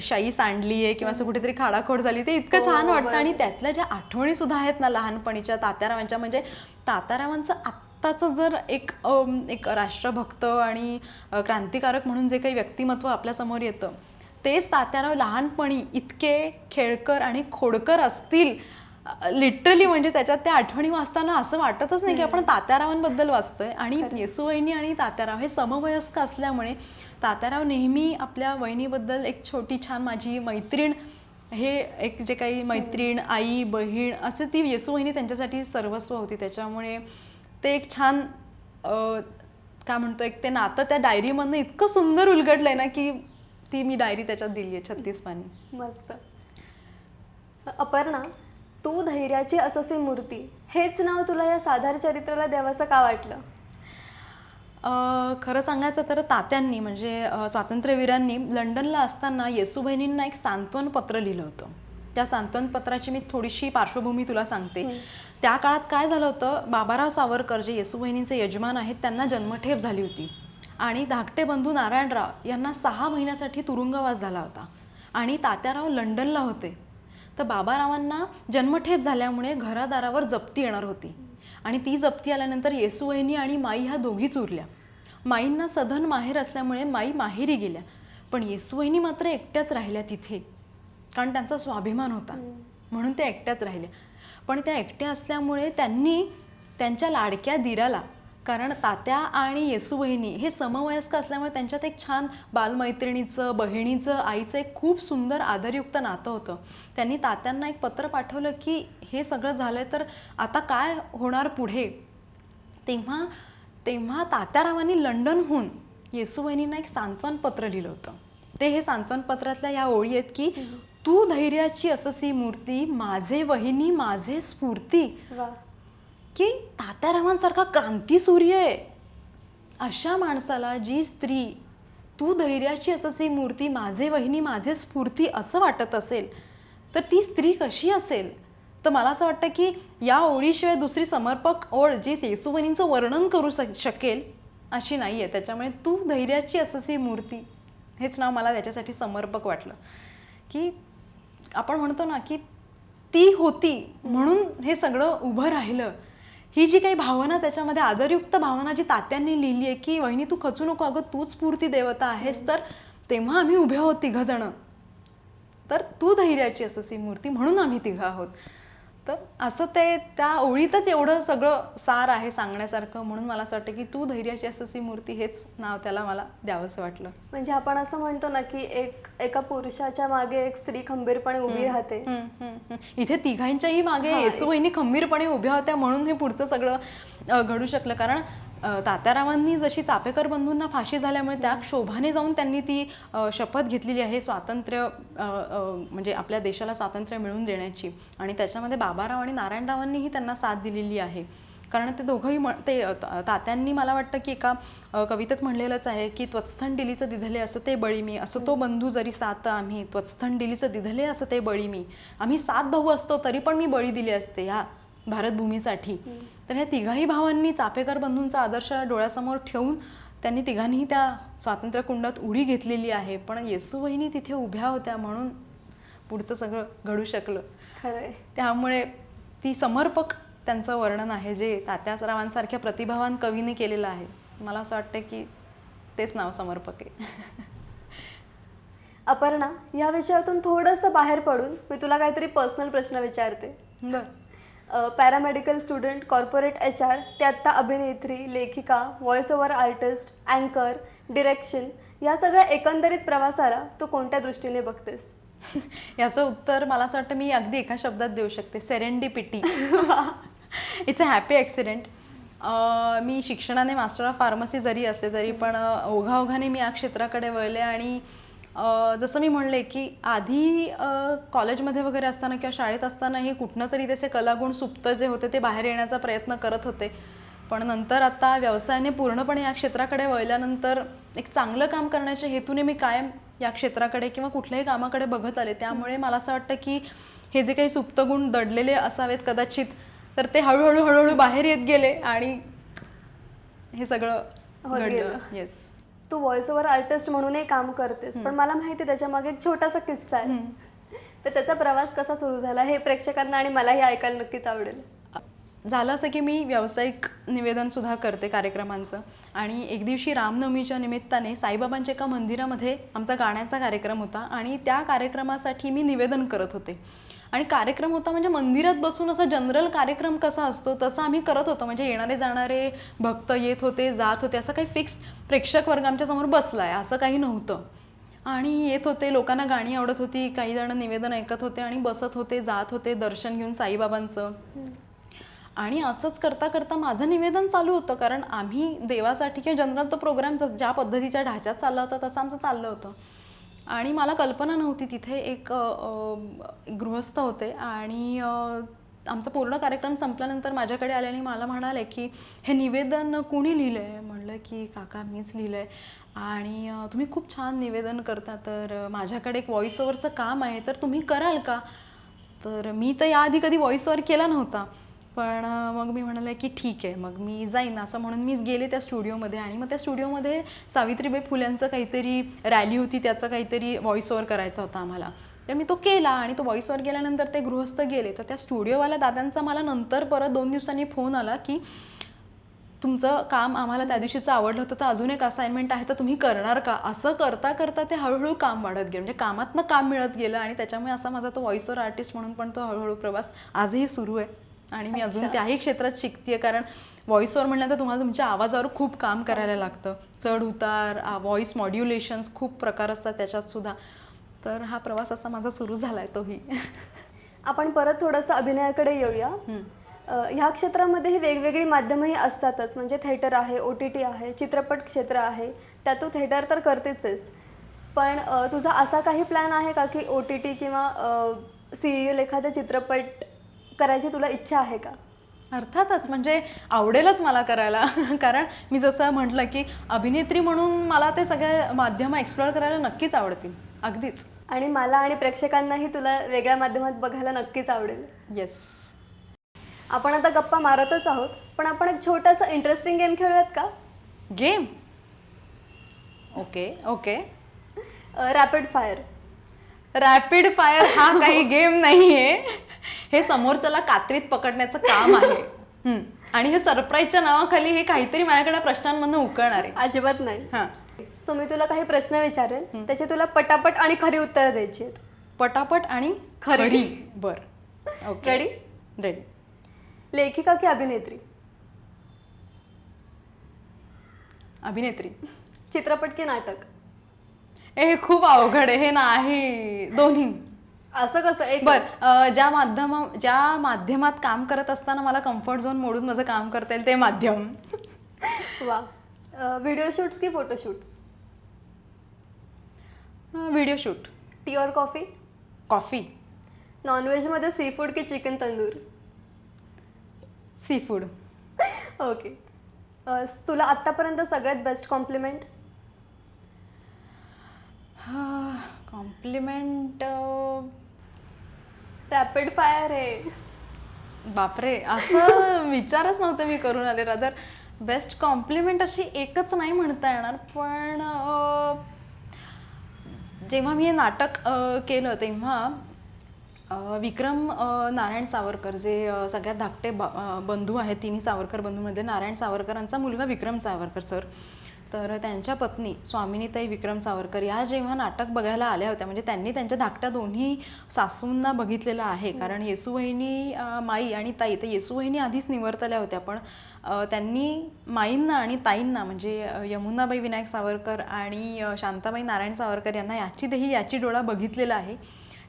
Speaker 2: शाई सांडली आहे किंवा असं कुठेतरी खाडाखोड झाली, ते इतकं छान वाटतं. आणि त्यातल्या ज्या आठवणी सुद्धा आहेत ना लहानपणीच्या तात्यारावांच्या, म्हणजे तात्यारावांचं आत्ताचं जर एक राष्ट्रभक्त आणि क्रांतिकारक म्हणून जे काही व्यक्तिमत्व आपल्यासमोर येतं तेच तात्याराव लहानपणी इतके खेळकर आणि खोडकर असतील लिटरली. म्हणजे त्याच्यात त्या आठवणी वाचताना असं वाटतच नाही की आपण तात्यारावांबद्दल वाचतोय. आणि येसू वहिनी आणि तात्याराव हे समवयस्क असल्यामुळे तात्याराव नेहमी आपल्या वहिनीबद्दल एक छोटी छान माझी मैत्रीण, हे एक जे काही मैत्रीण आई बहीण असं ती येसू वहिनी त्यांच्यासाठी सर्वस्व होती. त्याच्यामुळे ते एक छान काय म्हणतो एक ते नातं त्या डायरीमधनं इतकं सुंदर उलगडलंय ना की ती मी डायरी त्याच्यात दिली आहे 36 पानी.
Speaker 1: मस्त. अपर्णा, तू धैर्याची अससी मूर्ती हेच नाव तुला या साधार चरित्राला द्यावंसं का वाटलं?
Speaker 2: खरं सांगायचं तर तात्यांनी म्हणजे स्वातंत्र्यवीरांनी लंडनला असताना येसूबहिणींना एक सांत्वन पत्र लिहिलं होतं. त्या सांत्वन पत्राची मी थोडीशी पार्श्वभूमी तुला सांगते. त्या काळात काय झालं होतं, बाबाराव सावरकर जे येसूबहिणींचे यजमान आहेत त्यांना जन्मठेप झाली होती आणि धाकटे बंधू नारायणराव यांना 6 महिन्यासाठी तुरुंगवास झाला होता आणि तात्याराव लंडनला होते. तर बाबारावांना जन्मठेप झाल्यामुळे घरादारावर जप्ती येणार होती आणि ती जप्ती आल्यानंतर येसूवहिनी आणि माई ह्या दोघीच उरल्या. माईंना सधन माहेर असल्यामुळे माई माहेरी गेल्या, पण येसूवहिनी मात्र एकट्याच राहिल्या तिथे, कारण त्यांचा स्वाभिमान होता म्हणून त्या एकट्याच राहिल्या. पण त्या एकट्या असल्यामुळे त्यांनी त्यांच्या लाडक्या दिराला, कारण तात्या आणि येसूवहिनी हे समवयस्क असल्यामुळे त्यांच्यात एक छान बालमैत्रिणीचं बहिणीचं आईचं एक खूप सुंदर आदरयुक्त नातं होतं. त्यांनी तात्यांना एक पत्र पाठवलं की हे सगळं झालं तर आता काय होणार पुढे. तेव्हा तात्यारावांनी लंडनहून येसूवहिनींना एक सांत्वन पत्र लिहिलं होतं. ते हे सांत्वन पत्रातल्या या ओळी आहेत की तू धैर्याची अससी मूर्ती, माझे वहिनी माझे स्फूर्ती. की तात्यारावांसारखा क्रांतीसूर्य आहे अशा माणसाला जी स्त्री तू धैर्याची अससी मूर्ती, माझे वहिनी माझे स्फूर्ती असं वाटत असेल तर ती स्त्री कशी असेल. तर मला असं वाटतं की या ओळीशिवाय दुसरी समर्पक ओळ जी येसूवहिनींचं वर्णन करू शकेल अशी नाही आहे. त्याच्यामुळे तू धैर्याची अससी मूर्ती हेच नाव मला त्याच्यासाठी समर्पक वाटलं. की आपण म्हणतो ना की ती होती म्हणून हे सगळं उभं राहिलं. ही जी काही भावना त्याच्यामध्ये आदरयुक्त भावना जी तात्यांनी लिहिली आहे की वहिनी तू खचू नको, अगं तूच स्फूर्ती देवता आहेस. तर तेव्हा आम्ही उभे आहोत 3 जण, तर तू धैर्याची अससी मूर्ती म्हणून आम्ही 3 आहोत. तर असं ते त्या ओळीतच एवढं सगळं सार आहे सांगण्यासारखं. म्हणून मला असं वाटतं की तू धैर्याची अससी मूर्ती हेच नाव त्याला मला द्यावंसं वाटलं.
Speaker 1: म्हणजे आपण असं म्हणतो ना की एका पुरुषाच्या मागे एक स्त्री खंबीरपणे उभी राहते.
Speaker 2: इथे 3घांच्याही मागे येसूवहिनी खंबीरपणे उभ्या होत्या म्हणून हे पुढचं सगळं घडू शकलं. कारण तात्यारावांनी जशी चापेकर बंधूंना फाशी झाल्यामुळे त्या क्षोभाने जाऊन त्यांनी ती शपथ घेतलेली आहे स्वातंत्र्य म्हणजे आपल्या देशाला स्वातंत्र्य मिळवून देण्याची, आणि त्याच्यामध्ये बाबाराव आणि नारायणरावांनीही त्यांना साथ दिलेली आहे. कारण ते दोघंही तात्यांनी मला वाटतं की एका कवितेत म्हणलेलंच आहे की त्वत्स्थन दिलीचं दिधले असं ते बळी मी, असं तो बंधू जरी सात आम्ही, त्वत्स्थन दिलीचं दिधले असं ते बळी मी, आम्ही 7 भाऊ असतो तरी पण मी बळी दिली असते ह्या भारतभूमीसाठी. तर ह्या तिघाही भावांनी चापेकर बंधूंचा आदर्श डोळ्यासमोर ठेवून त्यांनी तिघांनीही त्या स्वातंत्र्य कुंडात उडी घेतलेली आहे. पण येसू वहिनी तिथे उभ्या होत्या म्हणून पुढचं सगळं घडू शकलं.
Speaker 1: खरंय.
Speaker 2: त्यामुळे ती समर्पक त्यांचं वर्णन आहे जे तात्यारावांसारख्या प्रतिभावान कवीने केलेलं आहे. मला असं वाटतं की तेच नाव समर्पक आहे.
Speaker 1: अपर्णा, या विषयातून थोडंसं बाहेर पडून मी तुला काहीतरी पर्सनल प्रश्न विचारते.
Speaker 2: बरं.
Speaker 1: पॅरामेडिकल स्टुडंट, कॉर्पोरेट HR, ते आत्ता अभिनेत्री, लेखिका, व्हॉइस ओव्हर आर्टिस्ट, अँकर, डिरेक्शन, या सगळ्या एकंदरीत प्रवासाला तू कोणत्या दृष्टीने बघतेस?
Speaker 2: याचं उत्तर मला असं वाटतं मी अगदी एका शब्दात देऊ शकते, serendipity. It's a happy accident. मी शिक्षणाने मास्टर ऑफ फार्मसी जरी असते तरी पण ओघाओघाने मी या क्षेत्राकडे वळले. आणि जसं मी म्हणले की आधी कॉलेजमध्ये वगैरे असताना किंवा शाळेत असताना हे कुठनं तरी त्याचे कलागुण सुप्त जे होते ते बाहेर येण्याचा प्रयत्न करत होते. पण नंतर आता व्यवसायाने पूर्णपणे या क्षेत्राकडे वळल्यानंतर एक चांगलं काम करण्याच्या हेतूने मी कायम या क्षेत्राकडे किंवा कुठल्याही कामाकडे बघत आले. त्यामुळे मला असं वाटतं की हे जे काही सुप्त गुण दडलेले असावेत कदाचित, तर ते हळूहळू बाहेर येत गेले आणि हे सगळं घडलं. येस.
Speaker 1: तू व्हॉइस ओव्हर आर्टिस्ट म्हणूनही काम करतेस, पण मला माहिती आहे त्याच्या मागे एक छोटासा किस्सा आहे. तर त्याचा प्रवास कसा सुरू झाला हे प्रेक्षकांना आणि मलाही ऐकायला नक्कीच आवडेल.
Speaker 2: झालं असं की मी व्यावसायिक निवेदनसुद्धा करते कार्यक्रमांचं, आणि एक दिवशी रामनवमीच्या निमित्ताने साईबाबांच्या एका मंदिरामध्ये आमचा गाण्याचा कार्यक्रम होता आणि त्या कार्यक्रमासाठी मी निवेदन करत होते. आणि कार्यक्रम होता म्हणजे मंदिरात बसून असं जनरल कार्यक्रम कसा असतो तसं आम्ही करत होतो. म्हणजे येणारे जाणारे भक्त येत होते, जात होते, असं काही फिक्स प्रेक्षक वर्ग आमच्यासमोर बसला आहे असं काही नव्हतं. आणि येत होते, लोकांना गाणी आवडत होती, काही जण निवेदन ऐकत होते आणि बसत होते, जात होते दर्शन घेऊन साईबाबांचं. आणि असंच करता करता माझं निवेदन चालू होतं, कारण आम्ही देवासाठी किंवा जनरल तो प्रोग्राम ज्या पद्धतीच्या ढाच्यात चालला होता तसं आमचं चाललं होतं. आणि मला कल्पना नव्हती, तिथे एक गृहस्थ होते आणि आमचा पूर्ण कार्यक्रम संपल्यानंतर माझ्याकडे आले आणि मला म्हणाले की हे निवेदन कोणी लिहिलं आहे? म्हणलं की काका मीच लिहिलं आहे, आणि तुम्ही खूप छान निवेदन करता, तर माझ्याकडे एक व्हॉइस ओव्हरचं काम आहे, तर तुम्ही कराल का? तर मी तर याआधी कधी व्हॉइस ओव्हर केला नव्हता, पण मग मी म्हणाले की ठीक आहे, मग मी जाईन असं म्हणून मी गेले त्या स्टुडिओमध्ये. आणि मग त्या स्टुडिओमध्ये सावित्रीबाई फुल्यांचं काहीतरी रॅली होती, त्याचं काहीतरी व्हॉइस ओव्हर करायचा होता आम्हाला. तर मी तो केला आणि तो व्हॉइस ओव्हर केल्यानंतर ते गृहस्थ गेले. तर त्या स्टुडिओवाल्या दादांचा मला नंतर परत 2 दिवसांनी फोन आला की तुमचं काम आम्हाला त्या दिवशीचं आवडलं होतं, तर अजून एक असाइनमेंट आहे, तर तुम्ही करणार का? असं करता करता ते हळूहळू काम वाढत गेलं, म्हणजे कामातनं काम मिळत गेलं. आणि त्याच्यामुळे असा माझा तो व्हॉइस ओव्हर आर्टिस्ट म्हणून पण तो हळूहळू प्रवास आजही सुरू आहे. आणि मी अजून त्याही क्षेत्रात शिकते, कारण व्हॉइस ओव्हर म्हटल्यानंतर तुम्हाला तुमच्या आवाजावर खूप काम करायला लागतं. चढ उतार, व्हॉइस मॉड्युलेशन्स, खूप प्रकार असतात त्याच्यात सुद्धा. तर हा प्रवास असा माझा सुरू झाला आहे तोही.
Speaker 1: आपण परत थोडंसं अभिनयाकडे येऊया. ह्या क्षेत्रामध्येही वेगवेगळी माध्यमंही असतातच, म्हणजे थिएटर आहे, OTT आहे, चित्रपट क्षेत्र आहे, त्यात तू थिएटर तर करतेच आहेस. पण तुझा असा काही प्लॅन आहे का की OTT किंवा सिरियल, एखादा चित्रपट करायची तुला इच्छा आहे का?
Speaker 2: अर्थातच, म्हणजे आवडेलच मला करायला. कारण मी जसं म्हटलं की अभिनेत्री म्हणून मला ते सगळे माध्यमं एक्सप्लोअर करायला नक्कीच आवडतील, अगदीच.
Speaker 1: आणि मला आणि प्रेक्षकांनाही तुला वेगळ्या माध्यमात बघायला नक्कीच आवडेल.
Speaker 2: येस.
Speaker 1: आपण आता गप्पा मारतच आहोत, पण आपण एक छोटासा इंटरेस्टिंग गेम खेळूयात का?
Speaker 2: Game? Okay okay.
Speaker 1: Rapid fire.
Speaker 2: Rapid fire हा काही गेम नाही आहे, हे समोरच्याला कात्रीत पकडण्याचं काम आहे. आणि हे सरप्राईजच्या नावाखाली हे काहीतरी माझ्याकडे प्रश्नांमधून उकळणार आहे.
Speaker 1: अजिबात नाही.
Speaker 2: हां.
Speaker 1: सो मी तुला काही प्रश्न विचारेल, त्याचे तुला पटापट आणि खरी उत्तर द्यायची आहेत.
Speaker 2: पटापट आणि खरी. बर. ओके.
Speaker 1: रेडी?
Speaker 2: रेडी.
Speaker 1: लेखिका की अभिनेत्री?
Speaker 2: अभिनेत्री.
Speaker 1: चित्रपट की नाटक?
Speaker 2: हे खूप अवघड आहे, हे नाही, दोन्ही.
Speaker 1: असं कसं? एक
Speaker 2: बर. ज्या माध्यमात काम करत असताना मला कम्फर्ट झोन मोडून माझं काम करता येईल ते माध्यम.
Speaker 1: वा. व्हिडिओ शूट्स की फोटोशूट्स?
Speaker 2: Video shoot.
Speaker 1: टी और कॉफी?
Speaker 2: कॉफी.
Speaker 1: नॉनव्हेजमध्ये सी फूड की chicken tandoor?
Speaker 2: Sea food.
Speaker 1: Okay. तुला आत्तापर्यंत सगळ्यात best compliment?
Speaker 2: Compliment.
Speaker 1: Rapid fire आहे.
Speaker 2: बापरे, असं विचारच नव्हते मी करून आले. रादर बेस्ट कॉम्प्लिमेंट अशी एकच नाही म्हणता येणार, पण जेव्हा मी हे नाटक केलं तेव्हा विक्रम नारायण सावरकर, जे सगळ्यात धाकटे बंधू आहेत, तिन्ही सावरकर बंधूमध्ये नारायण सावरकरांचा मुलगा विक्रम सावरकर सर, तर त्यांच्या पत्नी स्वामिनीताई विक्रम सावरकर या जेव्हा नाटक बघायला आल्या होत्या, म्हणजे त्यांनी त्यांच्या धाकट्या दोन्ही सासूंना बघितलेलं आहे. कारण येसूवहिनी माई आणि ताई, तर येसूवहिनी आधीच निवर्तल्या होत्या, पण त्यांनी माईंना आणि ताईंना म्हणजे यमुनाबाई विनायक सावरकर आणि शांताबाई नारायण सावरकर यांना याची डोळा बघितलेला आहे.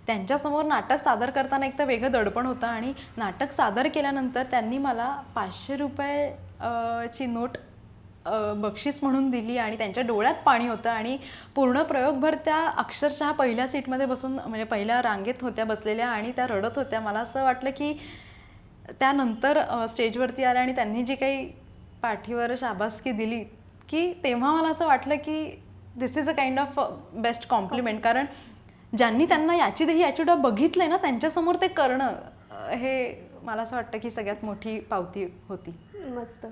Speaker 2: त्यांच्यासमोर नाटक सादर करताना एक तर वेगळं दडपण होतं, आणि नाटक सादर केल्यानंतर त्यांनी मला 500 रुपये ची नोट बक्षीस म्हणून दिली, आणि त्यांच्या डोळ्यात पाणी होतं. आणि पूर्ण प्रयोगभर त्या अक्षरशः पहिल्या सीटमध्ये बसून, म्हणजे पहिल्या रांगेत होत्या बसलेल्या, आणि त्या रडत होत्या. मला असं वाटलं की त्यानंतर स्टेजवरती आल्या आणि त्यांनी जी काही पाठीवर शाबासकी दिली, की तेव्हा मला असं वाटलं की this is a kind of best compliment. कारण ज्यांनी त्यांना याची डोळा बघितलंय ना, त्यांच्यासमोर ते करणं, हे मला असं वाटतं की सगळ्यात मोठी पावती होती.
Speaker 1: मस्त.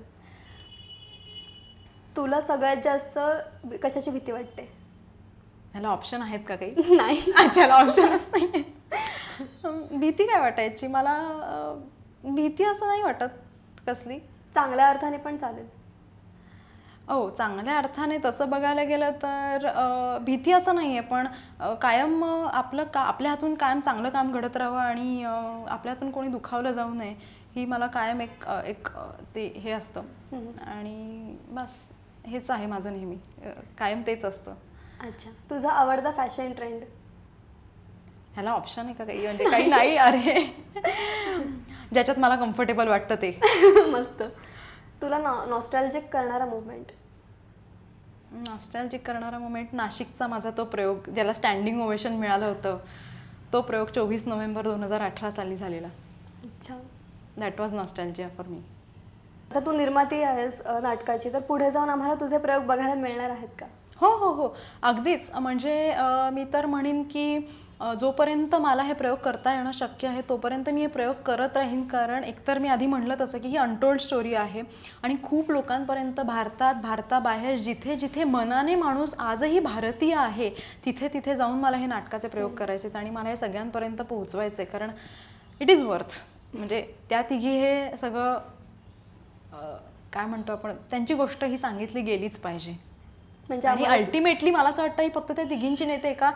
Speaker 1: तुला सगळ्यात जास्त कशाची भीती वाटते?
Speaker 2: ह्याला ऑप्शन आहेत का काही?
Speaker 1: नाही.
Speaker 2: अच्छा, ऑप्शनच नाही. भीती काय वाटायची मला? भीती असं नाही वाटत कसली.
Speaker 1: चांगल्या अर्थाने पण चालेल.
Speaker 2: चांगल्या अर्थाने तसं बघायला गेलं तर भीती असं नाही आहे, पण कायम आपल्या हातून कायम चांगलं काम घडत राहावं, आणि आपल्या हातून कोणी दुखावलं जाऊ नये, ही मला कायम एक ते हे असतं. आणि बस हेच आहे माझं नेहमी, कायम तेच असतं.
Speaker 1: अच्छा. तुझा आवडता फॅशन ट्रेंड?
Speaker 2: ह्याला ऑप्शन आहे का काही? म्हणजे काही नाही. अरे, ज्याच्यात मला कम्फर्टेबल वाटतं ते.
Speaker 1: मस्त. तुला नॉस्टॅल्जिक करणारा मुवमेंट?
Speaker 2: नॉस्टॅल्जिक करणारा मुवमेंट नाशिकचा माझा तो प्रयोग, ज्याला स्टँडिंग ओवेशन मिळालं होतं, तो प्रयोग 24 नोव्हेंबर 2018 साली झालेला.
Speaker 1: अच्छा.
Speaker 2: That was nostalgia for me.
Speaker 1: आता तू निर्माती आहेस नाटकाची, तर पुढे जाऊन आम्हाला तुझे प्रयोग बघायला मिळणार आहेत का?
Speaker 2: हो, अगदीच. म्हणजे मी तर म्हणेन की जोपर्यंत मला हे प्रयोग करता येणं शक्य आहे तोपर्यंत मी हे प्रयोग करत राहीन. कारण एकतर मी आधी म्हटलं तसं की ही अनटोल्ड स्टोरी आहे, आणि खूप लोकांपर्यंत भारताबाहेर जिथे जिथे मनाने माणूस आजही भारतीय आहे, तिथे तिथे जाऊन मला हे नाटकाचे प्रयोग करायचे आहेत, आणि मला हे सगळ्यांपर्यंत पोहोचवायचं आहे. कारण इट इज वर्थ. म्हणजे त्या तिघी हे सगळं काय म्हणतो आपण, त्यांची गोष्ट ही सांगितली गेलीच पाहिजे.
Speaker 1: म्हणजे
Speaker 2: आणि अल्टिमेटली मला असं वाटतं ही फक्त त्या तिघींची नाही, ते एका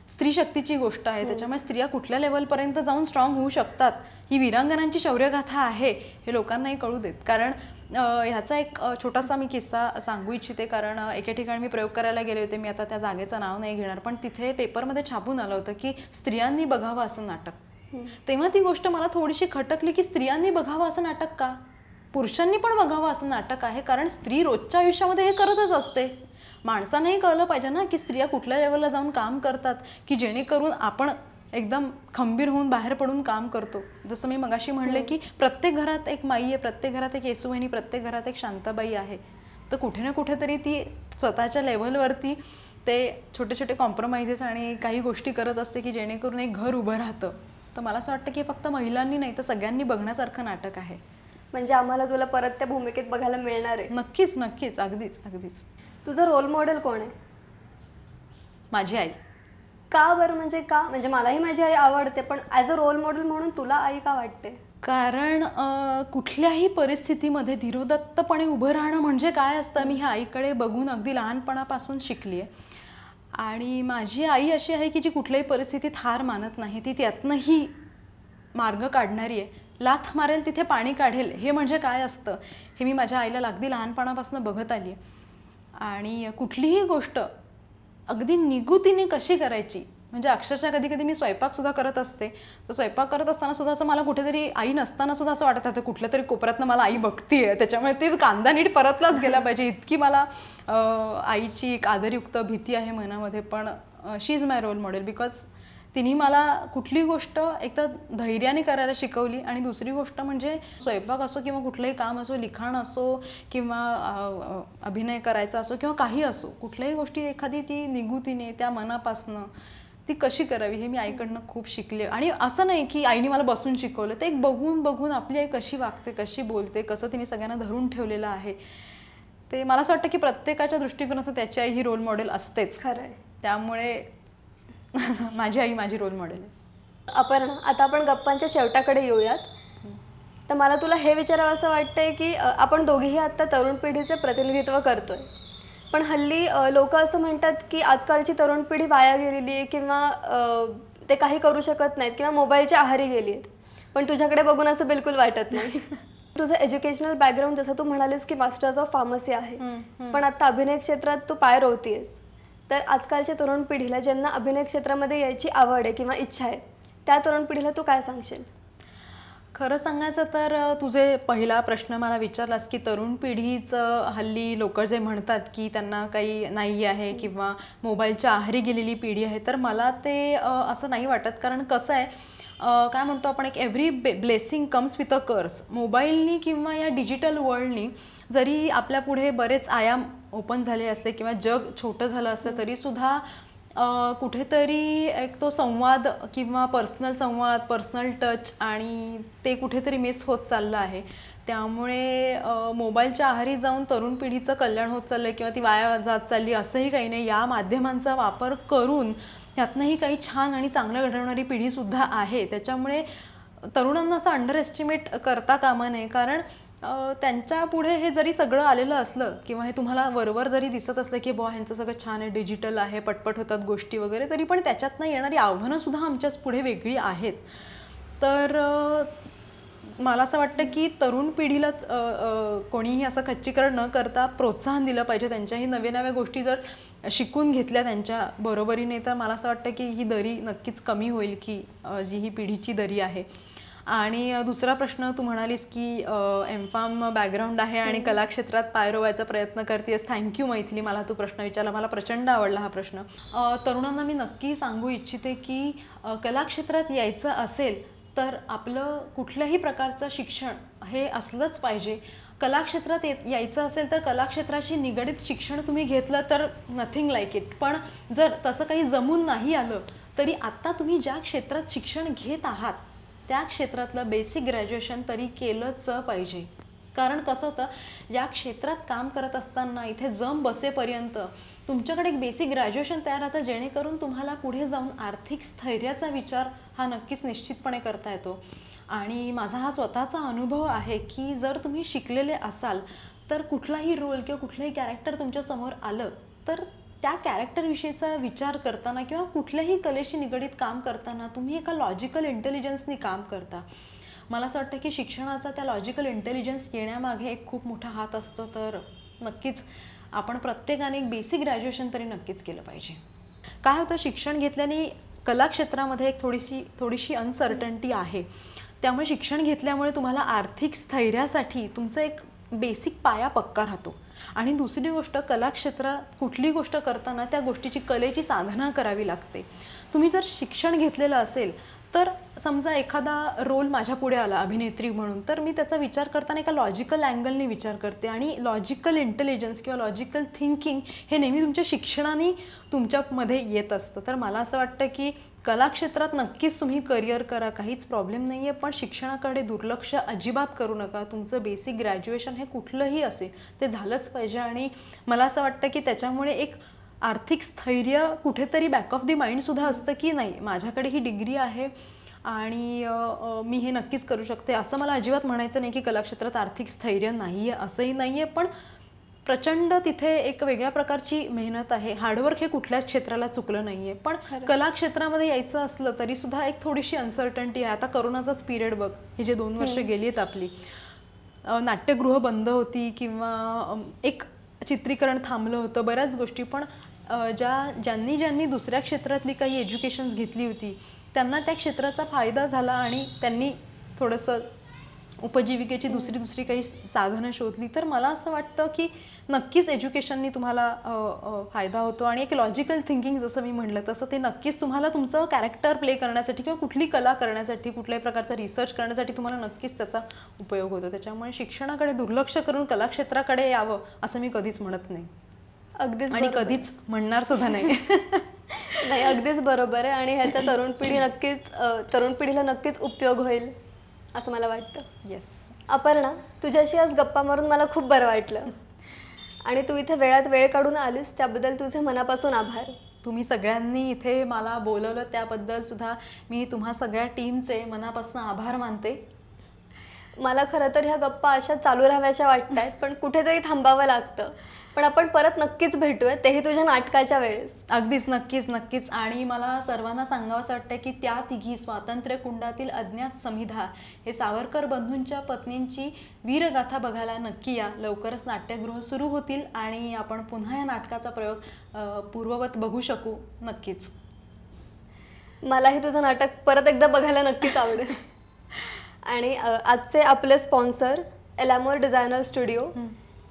Speaker 2: स्त्री शक्तीची गोष्ट आहे. त्याच्यामुळे स्त्रिया कुठल्या लेवलपर्यंत जाऊन स्ट्रॉंग होऊ शकतात, ही वीरांगनांची शौर्यगाथा आहे, हे लोकांनाही कळू देत. कारण ह्याचा एक छोटासा मी किस्सा सांगू इच्छिते. कारण एके ठिकाणी मी प्रयोग करायला गेले होते, मी आता त्या जागेचं नाव नाही घेणार, पण तिथे पेपरमध्ये छापून आलं होतं की स्त्रियांनी बघावं असं नाटक. तेव्हा ती गोष्ट मला थोडीशी खटकली की स्त्रियांनी बघावं असं नाटक का? पुरुषांनी पण बघावं असं नाटक आहे. कारण स्त्री रोजच्या आयुष्यामध्ये हे करतच असते. माणसांनाही कळलं पाहिजे ना की स्त्रिया कुठल्या लेवलला जाऊन काम करतात, की जेणेकरून आपण एकदम खंबीर होऊन बाहेर पडून काम करतो. जसं मी मगाशी म्हणले की प्रत्येक घरात एक माई आहे, प्रत्येक घरात एक येसूवहिनी, प्रत्येक घरात एक शांताबाई आहे. तर कुठे ना कुठेतरी ती स्वतःच्या लेवलवरती ते छोटे छोटे कॉम्प्रोमाइजेस आणि काही गोष्टी करत असते की जेणेकरून एक घर उभं राहतं. तर मला असं वाटतं की फक्त महिलांनी नाही तर सगळ्यांनी बघण्यासारखं नाटक आहे.
Speaker 1: म्हणजे आम्हाला तुला परत त्या भूमिकेत बघायला मिळणार आहे.
Speaker 2: नक्कीच नक्कीच, अगदीच अगदीच.
Speaker 1: तुझं रोल मॉडेल कोण आहे?
Speaker 2: माझी आई.
Speaker 1: का बरं? म्हणजे का? म्हणजे मलाही माझी आई आवडते, पण ॲज अ रोल मॉडेल म्हणून तुला आई का वाटते?
Speaker 2: कारण कुठल्याही परिस्थितीमध्ये धीरोदत्तपणे उभं राहणं म्हणजे काय असतं, मी ह्या आईकडे बघून अगदी लहानपणापासून शिकली आहे. आणि माझी आई अशी आहे की जी कुठल्याही परिस्थितीत हार मानत नाही, ती त्यातनंही मार्ग काढणारी आहे. लाथ मारेल तिथे पाणी काढेल, हे म्हणजे काय असतं हे मी माझ्या आईला अगदी लहानपणापासून बघत आली आहे. आणि कुठलीही गोष्ट अगदी निगुतीने कशी करायची म्हणजे अक्षरशः कधी कधी मी स्वयंपाकसुद्धा करत असते, तर स्वयंपाक करत असताना सुद्धा असं मला कुठेतरी आई नसताना सुद्धा असं वाटत होतं कुठल्या तरी कोपऱ्यातनं मला आई बघतीये, त्याच्यामुळे ते कांदा नीट परतलाच गेला पाहिजे इतकी मला आईची एक आदरयुक्त भीती आहे मनामध्ये. पण she is my role model because तिने मला कुठली गोष्ट एक तर धैर्याने करायला शिकवली, आणि दुसरी गोष्ट म्हणजे स्वयंपाक असो किंवा कुठलंही काम असो, लिखाण असो किंवा अभिनय करायचा असो किंवा काही असो, कुठल्याही गोष्टी एखादी ती निगुतीने त्या मनापासनं ती कशी करावी हे मी आईकडनं खूप शिकले. आणि असं नाही की आईने मला बसून शिकवलं, ते एक बघून बघून आपली आई कशी वागते, कशी बोलते, कसं तिने सगळ्यांना धरून ठेवलेलं आहे, ते मला असं वाटतं की प्रत्येकाच्या दृष्टिकोनातून त्याची आई ही रोल मॉडेल असतेच.
Speaker 1: खरं आहे.
Speaker 2: त्यामुळे माझी आई माझी रोल मॉडेल आहे.
Speaker 1: अपर्णा, आता आपण गप्पांच्या शेवटाकडे येऊयात. तर मला तुला हे विचारावं असं वाटतंय की आपण दोघेही आत्ता तरुण पिढीचे प्रतिनिधित्व करतोय, पण हल्ली लोक असं म्हणतात की आजकालची तरुण पिढी वाया गेलेली आहे किंवा ते काही करू शकत नाहीत किंवा मोबाईलच्या आहारी गेली आहेत, पण तुझ्याकडे बघून असं बिलकुल वाटत नाही. तुझं एज्युकेशनल बॅकग्राऊंड जसं तू म्हणालीस की मास्टर्स ऑफ फार्मसी आहे, पण आता अभिनय क्षेत्रात तू पाय रोवतीयस. तर आजकालच्या तरुण पिढीला ज्यांना अभिनय क्षेत्रामध्ये यायची आवड आहे किंवा इच्छा आहे, त्या तरुण पिढीला तू काय सांगशील?
Speaker 2: खरं सांगायचं तर तुझे पहिला प्रश्न मला विचारलास की तरुण पिढीचं हल्ली लोक जे म्हणतात की त्यांना काही नाही आहे किंवा मोबाईलच्या आहारी गेलेली पिढी आहे, तर मला ते असं नाही वाटत. कारण कसं आहे, काय म्हणतो आपण, एक every blessing comes with a कर्स. मोबाईलनी किंवा या डिजिटल वर्ल्डनी जरी आपल्या पुढे बरेच आयाम ओपन झाले असते किंवा जग छोटं झालं असतं, तरीसुद्धा कुठेतरी एक तो संवाद किंवा पर्सनल संवाद, पर्सनल टच, आणि ते कुठेतरी मिस होत चाललं आहे. त्यामुळे मोबाईलच्या आहारी जाऊन तरुण पिढीचं कल्याण होत चाललं आहे किंवा ती वाया जात चालली असंही काही नाही. या माध्यमांचा वापर करून यातनंही काही छान आणि चांगलं घडवणारी पिढीसुद्धा आहे. त्याच्यामुळे तरुणांना असं अंडर एस्टिमेट करता कामा नये. कारण त्यांच्या पुढे हे जरी सगळं आलेलं असलं किंवा हे तुम्हाला वरवर जरी दिसत असलं की बुवा ह्यांचं सगळं छान आहे, डिजिटल आहे, पटपट होतात गोष्टी वगैरे, तरी पण त्याच्यातनं येणारी आव्हानंसुद्धा आमच्याच पुढे वेगळी आहेत. तर मला असं वाटतं की तरुण पिढीला कोणीही असं खच्चीकरण न करता प्रोत्साहन दिलं पाहिजे. त्यांच्याही नव्या नव्या गोष्टी जर शिकून घेतल्या त्यांच्या बरोबरीने, तर मला असं वाटतं की ही दरी नक्कीच कमी होईल, की जी ही पिढीची दरी आहे. आणि दुसरा प्रश्न तू म्हणालीस की एम.फार्म बॅकग्राऊंड आहे आणि कलाक्षेत्रात पाय रोवायचा प्रयत्न करतेस. थँक्यू मैथिली, मला तू प्रश्न विचारला, मला प्रचंड आवडला हा प्रश्न. तरुणांना मी नक्की सांगू इच्छिते की कलाक्षेत्रात यायचं असेल तर आपलं कुठल्याही प्रकारचं शिक्षण हे असलंच पाहिजे. कलाक्षेत्रात यायचं असेल तर कलाक्षेत्राशी निगडीत शिक्षण तुम्ही घेतलं तर नथिंग लाईक इट. पण जर तसं काही जमून नाही आलं तरी आत्ता तुम्ही ज्या क्षेत्रात शिक्षण घेत आहात त्या क्षेत्रातलं बेसिक ग्रॅज्युएशन तरी केलंच पाहिजे. कारण कसं होतं, या क्षेत्रात काम करत असताना इथे जम बसेपर्यंत तुमच्याकडे एक बेसिक ग्रॅज्युएशन तयार राहतं, जेणेकरून तुम्हाला पुढे जाऊन आर्थिक स्थैर्याचा विचार हा नक्कीच निश्चितपणे करता येतो. आणि माझा हा स्वतःचा अनुभव आहे की जर तुम्ही शिकलेले असाल तर कुठलाही रोल किंवा कुठलंही कॅरेक्टर तुमच्यासमोर आलं तर त्या कॅरेक्टरविषयीचा विचार करताना किंवा कुठल्याही कलेशी निगडीत काम करताना तुम्ही एका लॉजिकल इंटेलिजन्सनी काम करता. मला असं वाटतं की शिक्षणाचा त्या लॉजिकल इंटेलिजन्स येण्यामागे एक खूप मोठा हात असतो. तर नक्कीच आपण प्रत्येकाने एक बेसिक ग्रॅज्युएशन तरी नक्कीच केलं पाहिजे. काय होतं, शिक्षण घेतल्याने कलाक्षेत्रामध्ये एक थोडीशी अनसर्टन्टी आहे. त्यामुळे शिक्षण घेतल्यामुळे तुम्हाला आर्थिक स्थैर्यासाठी तुमचं एक बेसिक पाया पक्का राहतो. आणि दुसरी गोष्ट, कलाक्षेत्रात कुठली गोष्ट करताना त्या गोष्टीची कलेची साधना करावी लागते. तुम्ही जर शिक्षण घेतलेलं असेल तर समजा एखादा रोल माझ्या पुढे आला अभिनेत्री म्हणून, तर मी त्याचा विचार करताना एका लॉजिकल अँगलने विचार करते. आणि लॉजिकल इंटेलिजन्स किंवा लॉजिकल थिंकिंग हे नेहमी तुमच्या शिक्षणाने तुमच्यामध्ये येत असतं. तर मला असं वाटतं की कलाक्षेत्रात नक्कीच तुम्ही करिअर करा, काहीच प्रॉब्लेम नाही आहे, पण शिक्षणाकडे दुर्लक्ष अजिबात करू नका. तुमचं बेसिक ग्रॅज्युएशन हे कुठलंही असेल ते झालंच पाहिजे. आणि मला असं वाटतं की त्याच्यामुळे एक आर्थिक स्थैर्य कुठेतरी बॅक ऑफ दी माइंडसुद्धा असतं की नाही, माझ्याकडे ही डिग्री आहे आणि मी हे नक्कीच करू शकते. असं मला अजिबात म्हणायचं नाही की कलाक्षेत्रात आर्थिक स्थैर्य नाही आहे, असंही नाही आहे, पण प्रचंड तिथे एक वेगळ्या प्रकारची मेहनत आहे. हार्डवर्क हे कुठल्याच क्षेत्राला चुकलं नाही आहे. पण कला क्षेत्रामध्ये यायचं असलं तरीसुद्धा एक थोडीशी अनसर्टन्टी आहे. आता करोनाचाच पिरियड बघ, हे जे 2 वर्ष गेली आहेत आपली, नाट्यगृह बंद होती किंवा एक चित्रीकरण थांबलं होतं, बऱ्याच गोष्टी, पण ज्यांनी ज्यांनी दुसऱ्या क्षेत्रातली काही एज्युकेशन्स घेतली होती त्यांना त्या क्षेत्राचा फायदा झाला आणि त्यांनी थोडंसं उपजीविकेची दुसरी काही साधनं शोधली, तर मला असं वाटतं की नक्कीच एज्युकेशननी तुम्हाला फायदा होतो. आणि एक लॉजिकल थिंकिंग जसं मी म्हटलं तसं ते नक्कीच तुम्हाला तुमचं कॅरेक्टर प्ले करण्यासाठी किंवा कुठली कला करण्यासाठी, कुठल्याही प्रकारचा रिसर्च करण्यासाठी तुम्हाला नक्कीच त्याचा उपयोग होतो. त्याच्यामुळे शिक्षणाकडे दुर्लक्ष करून कलाक्षेत्राकडे यावं असं मी कधीच म्हणत नाही,
Speaker 1: अगदीच
Speaker 2: आणि
Speaker 1: बरोबर.
Speaker 2: कधीच म्हणणार सुद्धा नाही.
Speaker 1: नाही, अगदीच बरोबर आहे. आणि ह्याचा तरुण पिढीला नक्कीच उपयोग होईल असं मला वाटतं.
Speaker 2: येस.
Speaker 1: अपर्णा, तुझ्याशी आज गप्पा मारून मला खूप बरं वाटलं. आणि तू इथे वेळात वेळ काढून आलीस त्याबद्दल तुझे मनापासून आभार.
Speaker 2: तुम्ही सगळ्यांनी इथे मला बोलवलं त्याबद्दल सुद्धा मी तुम्हा सगळ्या टीमचे मनापासून आभार मानते.
Speaker 1: मला खरं तर ह्या गप्पा अशा चालू राहाव्याच्या वाटत आहेत, पण कुठेतरी थांबावं लागतं. पण आपण परत नक्कीच भेटूया, तेही तुझ्या नाटकाच्या वेळेस.
Speaker 2: अगदीच, नक्कीच. आणि मला सर्वांना सांगावंसं वाटतं की त्या तिघी स्वातंत्र्य कुंडातील अज्ञात समिधा हे सावरकर बंधूंच्या पत्नींची वीरगाथा बघायला नक्की या. लवकरच नाट्यगृह सुरू होतील आणि आपण पुन्हा या नाटकाचा प्रयोग पूर्ववत बघू शकू. नक्कीच.
Speaker 1: मलाही तुझं नाटक परत एकदा बघायला नक्कीच आवडेल. आणि आजचे आपले sponsor Elamore designer studio,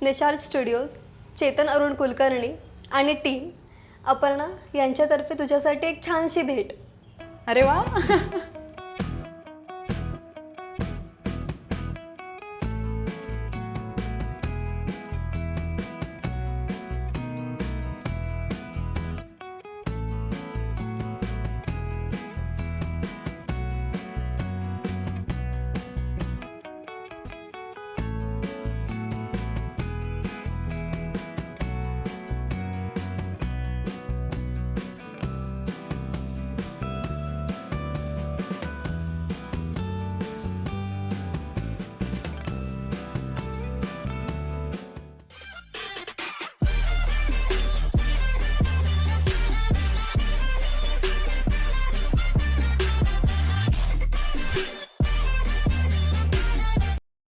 Speaker 1: Nisharj studios, Chetan Arun Kulkarni आणि टीम अपर्णा यांच्यातर्फे तुझ्यासाठी एक छानशी भेट.
Speaker 2: अरे वा.